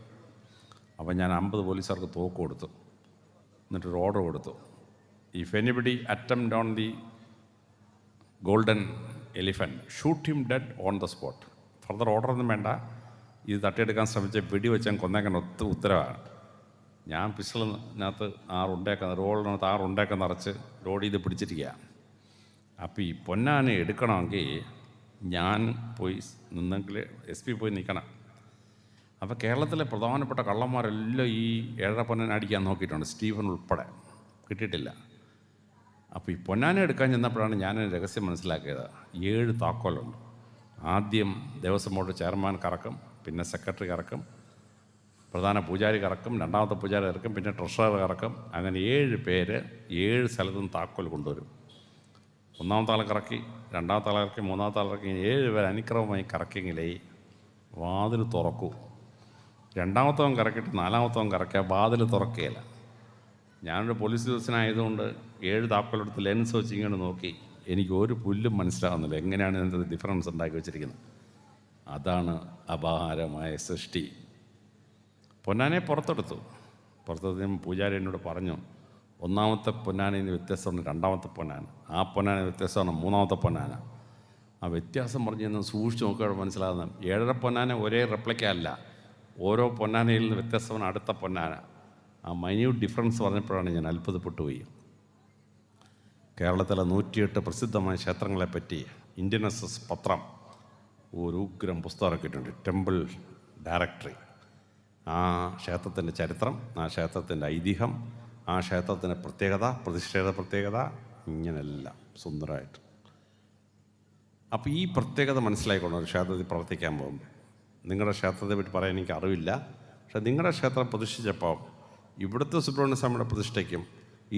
അപ്പോൾ ഞാൻ 50 പോലീസുകാർക്ക് തോക്ക് കൊടുത്തു. എന്നിട്ടൊരു ഓർഡർ കൊടുത്തു, if anybody attempt on the golden elephant shoot him dead on the spot. Further ഓർഡറൊന്നും വേണ്ട, ഇത് തട്ടിയെടുക്കാൻ ശ്രമിച്ച വെടിവെച്ചാൽ കൊന്നേക്കാൻ ഉത്തരവാണ്. ഞാൻ പിസ്റ്റളിനകത്ത് 6 ഉണ്ടയൊക്കെ റോളിനകത്ത് 6 ഉണ്ടയൊക്കെ നിറച്ച് ലോഡ് ചെയ്ത് പിടിച്ചിരിക്കുക. അപ്പോൾ ഈ പൊന്നാനെ എടുക്കണമെങ്കിൽ ഞാൻ പോയി നിന്നെങ്കിൽ SP പോയി നിൽക്കണം. അപ്പോൾ കേരളത്തിലെ പ്രധാനപ്പെട്ട കള്ളന്മാരെല്ലാം ഈ 7.5 പൊന്നാനെ അടിക്കാൻ നോക്കിയിട്ടുണ്ട്, സ്റ്റീഫൻ ഉൾപ്പെടെ. കിട്ടിയിട്ടില്ല. അപ്പോൾ ഈ പൊന്നാനെ എടുക്കാൻ ചെന്നപ്പോഴാണ് ഞാൻ രഹസ്യം മനസ്സിലാക്കിയത്. 7 താക്കോലുണ്ട്. ആദ്യം ദേവസ്വം ബോർഡ് ചെയർമാൻ കറക്കും, പിന്നെ സെക്രട്ടറി കറക്കും, പ്രധാന പൂജാരി കറക്കും, രണ്ടാമത്തെ പൂജാരി കറക്കും, പിന്നെ ട്രഷറർ കറക്കും. അങ്ങനെ 7 പേര് 7 സ്ഥലത്തും താക്കോൽ കൊണ്ടുവരും. ഒന്നാമത്തെ ആൾ കറക്കി, രണ്ടാമത്തെ ആൾ കറക്കി, മൂന്നാമത്തെ ആൾ കറക്കി, 7 പേർ അനുക്രമമായി കറക്കിയെങ്കിലേ വാതിൽ തുറക്കൂ. രണ്ടാമത്തവൻ കറക്കിയിട്ട് നാലാമത്തവൻ കറക്കിയാൽ വാതിൽ തുറക്കുകയില്ല. ഞാനൊരു പോലീസ് ഉദ്യോഗസ്ഥനായതുകൊണ്ട് 7 താക്കോലെടുത്ത് ലെൻസ് വെച്ച് ഇങ്ങനെ നോക്കി. എനിക്ക് ഒരു പുല്ലും മനസ്സിലാകുന്നില്ല എങ്ങനെയാണ് ഇതിൻ്റെ ഡിഫറൻസ് ഉണ്ടാക്കി വെച്ചിരിക്കുന്നത്. അതാണ് അപാരമായ സൃഷ്ടി. പൊന്നാനെ പുറത്തെടുത്തു. പൂജാരി എന്നോട് പറഞ്ഞു, ഒന്നാമത്തെ പൊന്നാനയിൽ നിന്ന് വ്യത്യസ്തമാണ് രണ്ടാമത്തെ പൊന്നാന, ആ പൊന്നാന വ്യത്യസ്തമാണ് മൂന്നാമത്തെ പൊന്നാന. ആ വ്യത്യാസം പറഞ്ഞ് ഞാൻ സൂക്ഷിച്ച് നോക്കുകയാണ് മനസ്സിലാകുന്നത്. 7.5 പൊന്നാന ഒരേ റെപ്ലിക്ക അല്ല, ഓരോ പൊന്നാനയിൽ നിന്ന് വ്യത്യസ്തമാണ് അടുത്ത പൊന്നാന. ആ മൈന്യൂട്ട് ഡിഫറൻസ് പറഞ്ഞപ്പോഴാണ് ഞാൻ അത്ഭുതപ്പെട്ടു പോയി. കേരളത്തിലെ 108 പ്രസിദ്ധമായ ക്ഷേത്രങ്ങളെപ്പറ്റി ഇന്ത്യൻ SS പത്രം ഒരു ഉഗ്രം പുസ്തകം ഇറക്കിയിട്ടുണ്ട്, ടെമ്പിൾ ഡയറക്ടറി. ആ ക്ഷേത്രത്തിൻ്റെ ചരിത്രം, ആ ക്ഷേത്രത്തിൻ്റെ ഐതിഹ്യം, ആ ക്ഷേത്രത്തിൻ്റെ പ്രത്യേകത, പ്രതിഷ്ഠയുടെ പ്രത്യേകത, ഇങ്ങനെല്ലാം സുന്ദരമായിട്ട്. അപ്പോൾ ഈ പ്രത്യേകത മനസ്സിലായിക്കൊണ്ട് ഒരു ക്ഷേത്രത്തിൽ പ്രവർത്തിക്കാൻ പോകുമ്പോൾ, നിങ്ങളുടെ ക്ഷേത്രത്തെ പറ്റി പറയാൻ എനിക്ക് അറിവില്ല, പക്ഷേ നിങ്ങളുടെ ക്ഷേത്രം പ്രതിഷ്ഠിച്ചപ്പോൾ ഇവിടുത്തെ സുബ്രഹ്മണ്യ സ്വാമിയുടെ പ്രതിഷ്ഠയ്ക്കും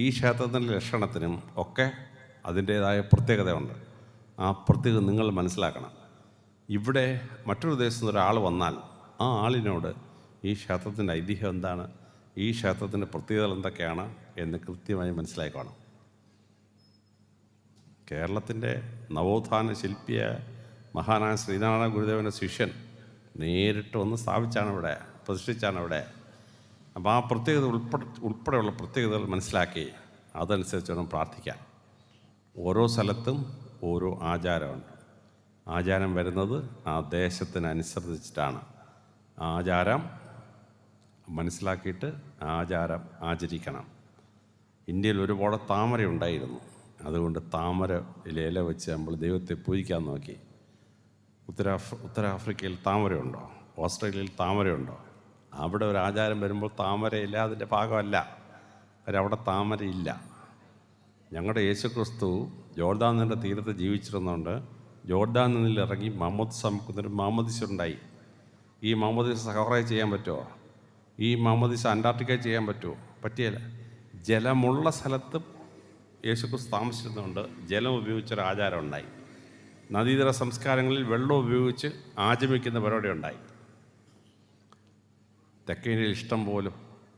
ഈ ക്ഷേത്രത്തിൻ്റെ ലക്ഷണത്തിനും ഒക്കെ അതിൻ്റേതായ പ്രത്യേകതയുണ്ട്. ആ പ്രത്യേകത നിങ്ങൾ മനസ്സിലാക്കണം. ഇവിടെ മറ്റൊരു ദേശത്ത് നിന്ന് ഒരാൾ വന്നാൽ ആ ആളിനോട് ഈ ക്ഷേത്രത്തിൻ്റെ ഐതിഹ്യം എന്താണ്, ഈ ക്ഷേത്രത്തിൻ്റെ പ്രത്യേകതകൾ എന്തൊക്കെയാണ് എന്ന് കൃത്യമായി മനസ്സിലാക്കണം. കേരളത്തിൻ്റെ നവോത്ഥാന ശില്പിയ മഹാനായ ശ്രീനാരായണ ഗുരുദേവൻ്റെ ശിഷ്യൻ നേരിട്ട് വന്ന് സ്ഥാപിച്ചാണ് ഇവിടെ, പ്രതിഷ്ഠിച്ചാണ് ഇവിടെ. അപ്പോൾ ആ പ്രത്യേകത ഉൾപ്പെടെയുള്ള പ്രത്യേകതകൾ മനസ്സിലാക്കി അതനുസരിച്ച് വേണം പ്രാർത്ഥിക്കാൻ. ഓരോ സ്ഥലത്തും ഓരോ ആചാരമുണ്ട്. ആചാരം വരുന്നത് ആ ദേശത്തിനനുസരിച്ചിട്ടാണ്. ആചാരം മനസ്സിലാക്കിയിട്ട് ആചാരം ആചരിക്കണം. ഇന്ത്യയിൽ ഒരുപാട് താമര ഉണ്ടായിരുന്നു. അതുകൊണ്ട് താമര ഇല വെച്ച് നമ്മൾ ദൈവത്തെ പൂജിക്കാൻ നോക്കി. ഉത്തരാഫ്രിക്കയിൽ താമരയുണ്ടോ? ഓസ്ട്രേലിയയിൽ താമരയുണ്ടോ? അവിടെ ഒരു ആചാരം വരുമ്പോൾ താമരയില്ല, അതിൻ്റെ ഭാഗമല്ല. അവിടെ താമരയില്ല. ഞങ്ങളുടെ യേശുക്രിസ്തു ജോർദാനിൻ്റെ തീരത്ത് ജീവിച്ചിരുന്നുകൊണ്ട് ജോർദാൻ നിന്നിൽ ഇറങ്ങി മാമോദിസ മുക്കുന്നൊരു മാമോദിസുണ്ടായി. ഈ മാമോദിസ സഹോറയിൽ ചെയ്യാൻ പറ്റുമോ? ഈ മാമോദിസ അന്റാർട്ടിക്കയിൽ ചെയ്യാൻ പറ്റുമോ? പറ്റിയല്ല. ജലമുള്ള സ്ഥലത്ത് യേശുക്രിസ്തു താമസിച്ചിരുന്നുകൊണ്ട് ജലം ഉപയോഗിച്ചൊരു ആചാരം ഉണ്ടായി. നദീതര സംസ്കാരങ്ങളിൽ വെള്ളം ഉപയോഗിച്ച് ആചമിക്കുന്ന പരിപാടി ഉണ്ടായി. തെക്കേന്ത്യയിൽ ഇഷ്ടം പോലെ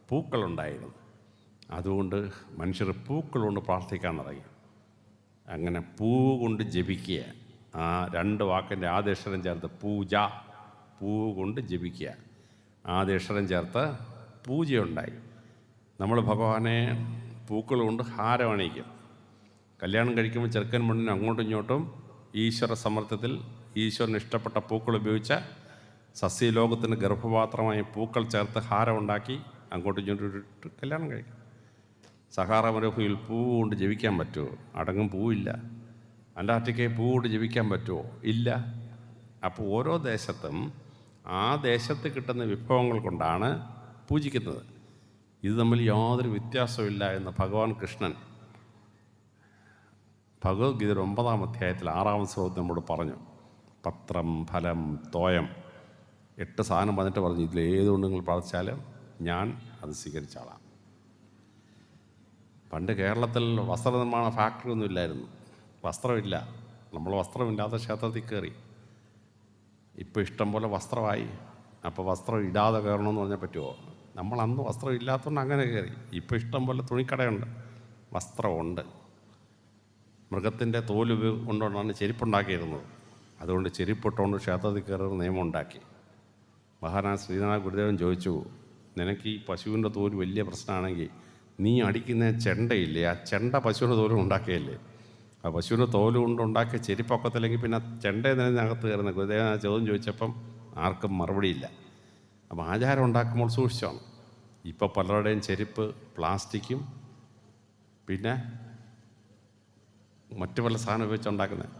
പൂക്കളുണ്ടായിരുന്നു. അതുകൊണ്ട് മനുഷ്യർ പൂക്കൾ കൊണ്ട് പ്രാർത്ഥിക്കാൻ തുടങ്ങി. അങ്ങനെ പൂവ് കൊണ്ട് ജപിക്കുക, ആ 2 വാക്കിൻ്റെ ആദ്യ അക്ഷരം ചേർത്ത് പൂജ, പൂവ് കൊണ്ട് ജപിക്കുക, ആദ്യ അക്ഷരം ചേർത്ത് പൂജയുണ്ടായി. നമ്മൾ ഭഗവാനെ പൂക്കൾ കൊണ്ട് ഹാരം അണിയിക്കും. കല്യാണം കഴിക്കുമ്പോൾ ചെറുക്കൻ പെണ്ണിന് അങ്ങോട്ടും ഇങ്ങോട്ടും ഈശ്വര സമർത്ഥത്തിൽ ഈശ്വരന് ഇഷ്ടപ്പെട്ട പൂക്കൾ ഉപയോഗിച്ച് സസ്യലോകത്തിന് ഗർഭപാത്രമായി പൂക്കൾ ചേർത്ത് ഹാരമുണ്ടാക്കി അങ്ങോട്ടും ഇങ്ങോട്ടും ഇട്ട് കല്യാണം കഴിക്കും. സഹാറ മരുഭൂമിയിൽ പൂവ് കൊണ്ട് ജപിക്കാൻ പറ്റുമോ? അടങ്ങും പൂവില്ല. അന്റാർട്ടിക്കയിൽ പൂവ് കൊണ്ട് ജപിക്കാൻ പറ്റുമോ? ഇല്ല. അപ്പോൾ ഓരോ ദേശത്തും ആ ദേശത്ത് കിട്ടുന്ന വിഭവങ്ങൾ കൊണ്ടാണ് പൂജിക്കുന്നത്. ഇത് തമ്മിൽ യാതൊരു വ്യത്യാസമില്ല എന്ന് ഭഗവാൻ കൃഷ്ണൻ ഭഗവത്ഗീതയുടെ 9-ാം അധ്യായത്തിൽ 6-ാം ശ്ലോകത്തിൽ നമ്മോട് പറഞ്ഞു. പത്രം, ഫലം, തോയം 8 സാധനം വന്നിട്ട് പറഞ്ഞു, ഇതിലേതുകൊണ്ട് നിങ്ങൾ പ്രാർത്ഥിച്ചാലും ഞാൻ അത് സ്വീകരിച്ചാളാം. പണ്ട് കേരളത്തിൽ വസ്ത്രനിർമ്മാണ ഫാക്ടറി ഒന്നും ഇല്ലായിരുന്നു. വസ്ത്രമില്ല. നമ്മൾ വസ്ത്രമില്ലാത്ത ക്ഷേത്രത്തിൽ കയറി. ഇപ്പോൾ ഇഷ്ടം പോലെ വസ്ത്രമായി. അപ്പോൾ വസ്ത്രം ഇടാതെ കയറണമെന്ന് പറഞ്ഞാൽ പറ്റുമോ? നമ്മൾ അന്ന് വസ്ത്രം ഇല്ലാത്തതുകൊണ്ട് അങ്ങനെ കയറി. ഇപ്പോൾ ഇഷ്ടം പോലെ തുണിക്കടയുണ്ട്, വസ്ത്രമുണ്ട്. മൃഗത്തിൻ്റെ തോല് കൊണ്ടുകൊണ്ടാണ് ചെരുപ്പുണ്ടാക്കിയിരുന്നത്. അതുകൊണ്ട് ചെരുപ്പിട്ടുകൊണ്ട് ക്ഷേത്രത്തിൽ കയറുന്ന നിയമം ഉണ്ടാക്കി. മഹാരാജ ശ്രീനാരായണ ഗുരുദേവൻ ചോദിച്ചു, നിനക്ക് ഈ പശുവിൻ്റെ തോല് വലിയ പ്രശ്നമാണെങ്കിൽ നീ അടിക്കുന്ന ചെണ്ടയില്ലേ, ആ ചെണ്ട പശുവിൻ്റെ തോലും ഉണ്ടാക്കിയല്ലേ? ആ പശുവിൻ്റെ തോല് കൊണ്ട് ഉണ്ടാക്കിയ ചെരുപ്പൊക്കത്തില്ലെങ്കിൽ പിന്നെ ചെണ്ട എന്നതിനകത്ത് കയറുന്ന ഗുരുദേവൻ ആ ചോദ്യം ചോദിച്ചപ്പം ആർക്കും മറുപടിയില്ല. അപ്പോൾ ആചാരം ഉണ്ടാക്കുമ്പോൾ സൂക്ഷിച്ചാണ്. ഇപ്പോൾ പലരുടെയും ചെരുപ്പ് പ്ലാസ്റ്റിക്കും പിന്നെ മറ്റു പല സാധനം ഉപയോഗിച്ചുണ്ടാക്കുന്നത്.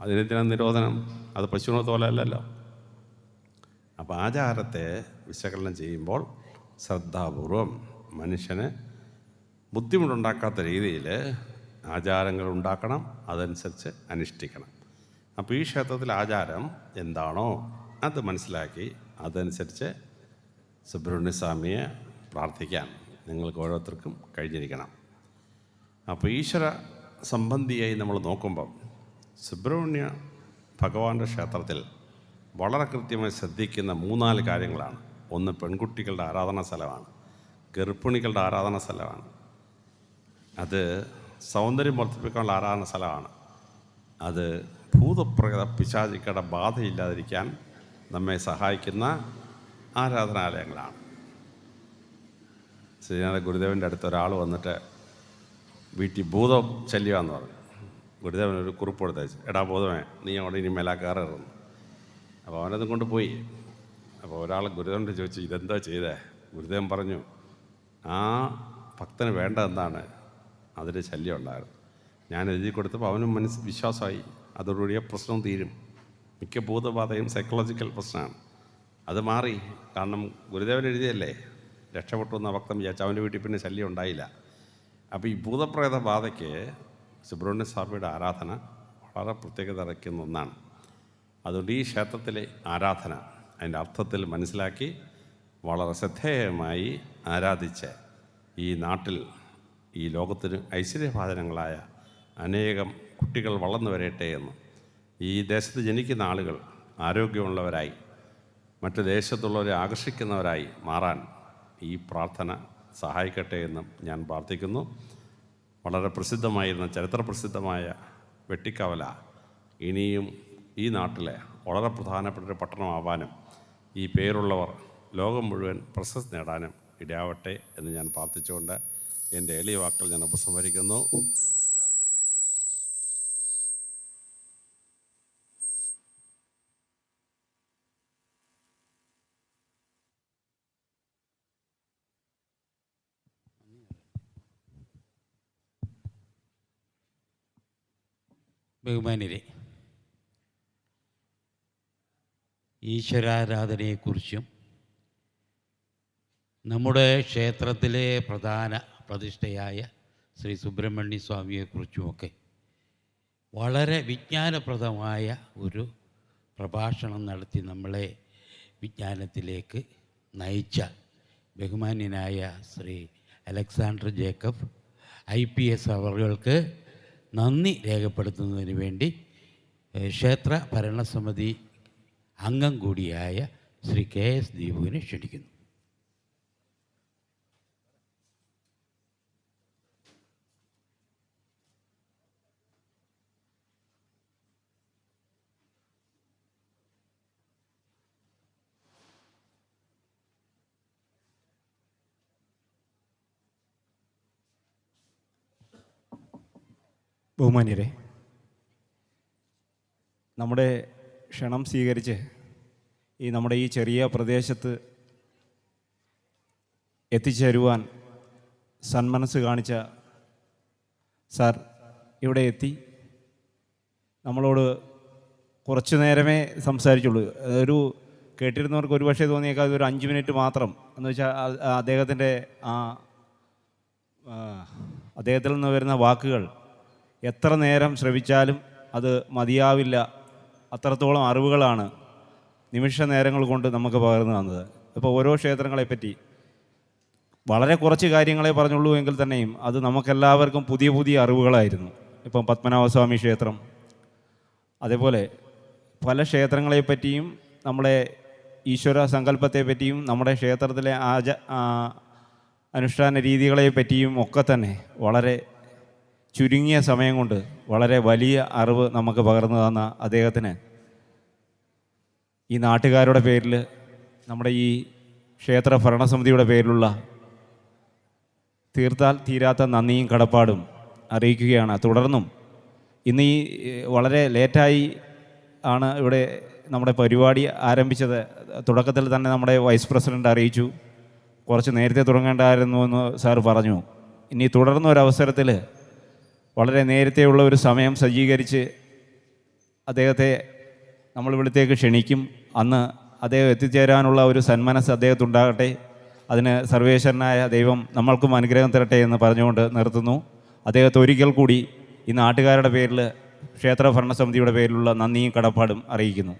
അതിനെന്തിനാണ് നിരോധനം? അത് പശുവിൻ്റെ തോലല്ലല്ലോ. അപ്പോൾ ആചാരത്തെ വിശകലനം ചെയ്യുമ്പോൾ ശ്രദ്ധാപൂർവം മനുഷ്യന് ബുദ്ധിമുട്ടുണ്ടാക്കാത്ത രീതിയിൽ ആചാരങ്ങൾ ഉണ്ടാക്കണം, അതനുസരിച്ച് അനുഷ്ഠിക്കണം. അപ്പോൾ ഈ ക്ഷേത്രത്തിലെ ആചാരം എന്താണോ അത് മനസ്സിലാക്കി അതനുസരിച്ച് സുബ്രഹ്മണ്യസ്വാമിയെ പ്രാർത്ഥിക്കാൻ നിങ്ങൾക്ക് ഓരോരുത്തർക്കും കഴിഞ്ഞിരിക്കണം. അപ്പോൾ ഈശ്വര സംബന്ധിയായി നമ്മൾ നോക്കുമ്പം സുബ്രഹ്മണ്യ ഭഗവാന്റെ ക്ഷേത്രത്തിൽ വളരെ കൃത്യമായി ശ്രദ്ധിക്കുന്ന 3-4 കാര്യങ്ങളാണ്. ഒന്ന്, പെൺകുട്ടികളുടെ ആരാധനാ സ്ഥലമാണ്. ഗർഭിണികളുടെ ആരാധനാ സ്ഥലമാണ്. അത് സൗന്ദര്യം വർദ്ധിപ്പിക്കാനുള്ള ആരാധന സ്ഥലമാണ്. അത് ഭൂതപ്രേത പിശാചുക്കളുടെ ബാധയില്ലാതിരിക്കാൻ നമ്മെ സഹായിക്കുന്ന ആരാധനാലയങ്ങളാണ്. ശ്രീനാരായണ ഗുരുദേവൻ്റെ അടുത്ത് ഒരാൾ വന്നിട്ട് വീട്ടിൽ ഭൂതം ശല്യമാണെന്ന് പറഞ്ഞു. ഗുരുദേവൻ ഒരു കുറിപ്പ് കൊടുത്തയച്ചു, എടാ ഭൂതമേ, നീ അവിടെ ഇനി മേലാ കയറുന്നു. അപ്പോൾ അവനതും കൊണ്ട് പോയി. അപ്പോൾ ഒരാൾ ഗുരുദേവൻ്റെ ചോദിച്ചു, ഇതെന്താ ചെയ്തേ? ഗുരുദേവൻ പറഞ്ഞു, ആ ഭക്തന് വേണ്ടതെന്താണ്, അതിൻ്റെ ശല്യം ഉണ്ടായിരുന്നു. ഞാൻ എഴുതി കൊടുത്തപ്പോൾ അവനും വിശ്വാസമായി. അതോടുകൂടി ആ പ്രശ്നം തീരും. മിക്ക ഭൂതബാധയും സൈക്കോളജിക്കൽ പ്രശ്നമാണ്. അത് മാറി. കാരണം ഗുരുദേവൻ എഴുതിയല്ലേ, രക്ഷപ്പെട്ടു എന്ന ഭക്തൻ വിചാരിച്ചു. അവൻ്റെ വീട്ടിൽ പിന്നെ ശല്യം ഉണ്ടായില്ല. അപ്പോൾ ഈ ഭൂതപ്രേത ബാധയ്ക്ക് സുബ്രഹ്മണ്യ സ്വാമിയുടെ ആരാധന വളരെ പ്രത്യേകത അർഹിക്കുന്ന ഒന്നാണ്. അതുകൊണ്ട് ഈ ക്ഷേത്രത്തിലെ ആരാധന അതിൻ്റെ അർത്ഥത്തിൽ മനസ്സിലാക്കി വളരെ ശ്രദ്ധേയമായി ആരാധിച്ച് ഈ നാട്ടിൽ ഈ ലോകത്തിന് ഐശ്വര്യഭാജനങ്ങളായ അനേകം കുട്ടികൾ വളർന്നു വരട്ടെ എന്ന്, ഈ ദേശത്ത് ജനിക്കുന്ന ആളുകൾ ആരോഗ്യമുള്ളവരായി മറ്റു ദേശത്തുള്ളവരെ ആകർഷിക്കുന്നവരായി മാറാൻ ഈ പ്രാർത്ഥന സഹായിക്കട്ടെ എന്നും ഞാൻ പ്രാർത്ഥിക്കുന്നു. വളരെ പ്രസിദ്ധമായിരുന്ന ചരിത്രപ്രസിദ്ധമായ വെട്ടിക്കവല ഇനിയും ഈ നാട്ടിലെ വളരെ പ്രധാനപ്പെട്ട ഒരു പട്ടണമാവാനും ഈ പേരുള്ളവർ ലോകം മുഴുവൻ പ്രശസ്തി നേടാനും ഇടയാവട്ടെ എന്ന് ഞാൻ പ്രാർത്ഥിച്ചുകൊണ്ട് എൻ്റെ എളിയ വാക്കുകൾ ഞാൻ ഉപസംഹരിക്കുന്നു. ബഹുമാന്യരെ, ഈശ്വരാരാധനയെക്കുറിച്ചും നമ്മുടെ ക്ഷേത്രത്തിലെ പ്രധാന പ്രതിഷ്ഠയായ ശ്രീ സുബ്രഹ്മണ്യ സ്വാമിയെക്കുറിച്ചുമൊക്കെ വളരെ വിജ്ഞാനപ്രദമായ ഒരു പ്രഭാഷണം നടത്തി നമ്മളെ വിജ്ഞാനത്തിലേക്ക് നയിച്ച ബഹുമാന്യനായ ശ്രീ അലക്സാണ്ടർ ജേക്കബ് IPS അവർക്ക് നന്ദി രേഖപ്പെടുത്തുന്നതിന് വേണ്ടി ക്ഷേത്ര ഭരണസമിതി അംഗം കൂടിയായ ശ്രീ KS ദീപുവിനെ ക്ഷണിക്കുന്നു. ബഹുമാന്യരെ, നമ്മുടെ ക്ഷണം സ്വീകരിച്ച് നമ്മുടെ ഈ ചെറിയ പ്രദേശത്ത് എത്തിച്ചേരുവാൻ സന്മനസ് കാണിച്ച സാർ ഇവിടെ എത്തി നമ്മളോട് കുറച്ചു നേരമേ സംസാരിച്ചുള്ളൂ. ഒരു കേട്ടിരുന്നവർക്ക് ഒരുപക്ഷെ തോന്നിയേക്കാൾ ഒരു 5 മിനിറ്റ് മാത്രം എന്ന് വെച്ചാൽ അദ്ദേഹത്തിൽ നിന്ന് വരുന്ന വാക്കുകൾ എത്ര നേരം ശ്രവിച്ചാലും അത് മതിയാവില്ല. അത്രത്തോളം അറിവുകളാണ് നിമിഷ നേരങ്ങൾ കൊണ്ട് നമുക്ക് പകർന്നു തന്നത്. ഇപ്പോൾ ഓരോ ക്ഷേത്രങ്ങളെപ്പറ്റി വളരെ കുറച്ച് കാര്യങ്ങളെ പറഞ്ഞുള്ളൂ എങ്കിൽ തന്നെയും അത് നമുക്കെല്ലാവർക്കും പുതിയ പുതിയ അറിവുകളായിരുന്നു. ഇപ്പം പത്മനാഭസ്വാമി ക്ഷേത്രം, അതേപോലെ പല ക്ഷേത്രങ്ങളെപ്പറ്റിയും നമ്മുടെ ഈശ്വര സങ്കല്പത്തെപ്പറ്റിയും നമ്മുടെ ക്ഷേത്രത്തിലെ അനുഷ്ഠാന രീതികളെപ്പറ്റിയും ഒക്കെ തന്നെ വളരെ ചുരുങ്ങിയ സമയം കൊണ്ട് വളരെ വലിയ അറിവ് നമുക്ക് പകർന്നു തന്ന അദ്ദേഹത്തിന് ഈ നാട്ടുകാരുടെ പേരിൽ, നമ്മുടെ ഈ ക്ഷേത്ര ഭരണസമിതിയുടെ പേരിലുള്ള തീർത്താൽ തീരാത്ത നന്ദിയും കടപ്പാടും അറിയിക്കുകയാണ്. തുടർന്നും ഇന്ന് ഈ വളരെ ലേറ്റായി ആണ് ഇവിടെ നമ്മുടെ പരിപാടി ആരംഭിച്ചത്. തുടക്കത്തിൽ തന്നെ നമ്മുടെ വൈസ് പ്രസിഡൻ്റ് അറിയിച്ചു കുറച്ച് നേരത്തെ തുടങ്ങേണ്ടായിരുന്നു എന്ന് സാർ പറഞ്ഞു. ഇനി തുടർന്നൊരവസരത്തിൽ വളരെ നേരത്തെയുള്ള ഒരു സമയം സജ്ജീകരിച്ച് അദ്ദേഹത്തെ നമ്മൾ ഇവിടത്തേക്ക് ക്ഷണിക്കും. അന്ന് അദ്ദേഹം എത്തിച്ചേരാനുള്ള ഒരു സന്മനസ് അദ്ദേഹത്തുണ്ടാകട്ടെ. അതിന് സർവേശ്വരനായ ദൈവം നമ്മൾക്കും അനുഗ്രഹം തരട്ടെ എന്ന് പറഞ്ഞുകൊണ്ട് നിർത്തുന്നു. അദ്ദേഹത്തെ ഒരിക്കൽ കൂടി ഈ നാട്ടുകാരുടെ പേരിൽ, ക്ഷേത്ര ഭരണസമിതിയുടെ പേരിലുള്ള നന്ദിയും കടപ്പാടും അറിയിക്കുന്നു.